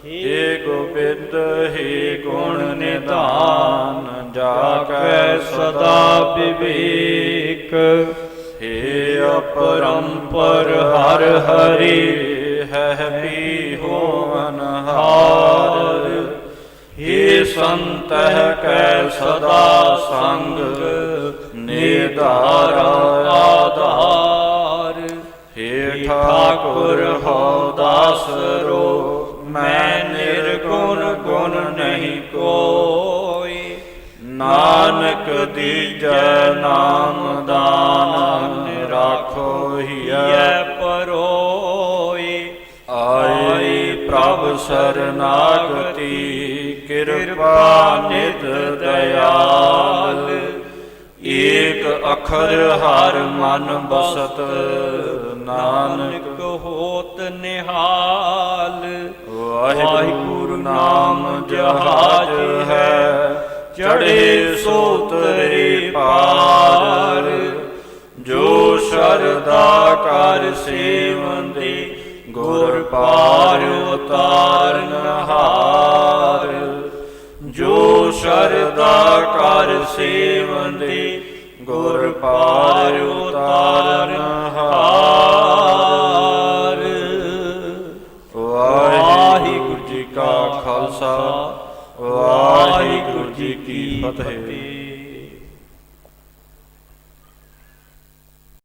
ਹੇ ਗੋਬਿੰਦ, ਹੇ ਗੁਣ ਨਿਧਾਨ, ਜਾ ਕੈ ਸਦਾ ਵਿਵੇਕ। ਹੇ ਅਪਰੰਪਰ ਹਰ ਹਰੀ, ਹੈ ਪੀ ਹੋਵਨ ਹਾਰ। ਹੇ ਸੰਤਹਿ ਕੈ ਸਦਾ ਸੰਗ, ਨਿਧਾਰਾ ਆਧਾਰ। ਹੇ ਠਾਕੁਰ ਹਉ ਦਾਸਰੋ, ਮੈਂ ਨਿਰਗੁਣ ਗੁਣ ਨਹੀਂ ਕੋਇ। ਨਾਨਕ ਦੀਜੈ ਨਾਮ ਦਾਨ, ਰਾਖੋ ਹੀਐ ਪਰੋਇ। ਆਏ ਪ੍ਰਭ ਸਰਨਾਗਤੀ, ਕਿਰਪਾ ਨਿਤ ਦਇਆਲ। ਏਕ ਅਖਰ ਹਰ ਮਨ ਬਸਤ, ਨਾਨਕ ਹੋਤ ਨਿਹਾਲ। ਵਾਹਿਗੁਰੂ ਨਾਮ ਜਹਾਜ ਹੈ, ਚੜ੍ਹੇ ਸੋ ਤਰੇ ਪਾਰ। ਜੋ ਸ਼ਰਧਾ ਕਰ ਸੇਵੰਦੇ, ਗੁਰ ਪਾਰ ਉਤਾਰਨ ਹਾਰ। ਜੋ ਸ਼ਰਧਾ ਕਰ ਸੇਵੰਦੇ, ਗੁਰ ਪਾਰ ਉਤਾਰਨ ਹਾਰ। ਵਾਹਿਗੁਰੂ ਜੀ ਕਾ ਖਾਲਸਾ, ਵਾਹਿਗੁਰੂ ਜੀ ਕੀ ਫਤਿਹ।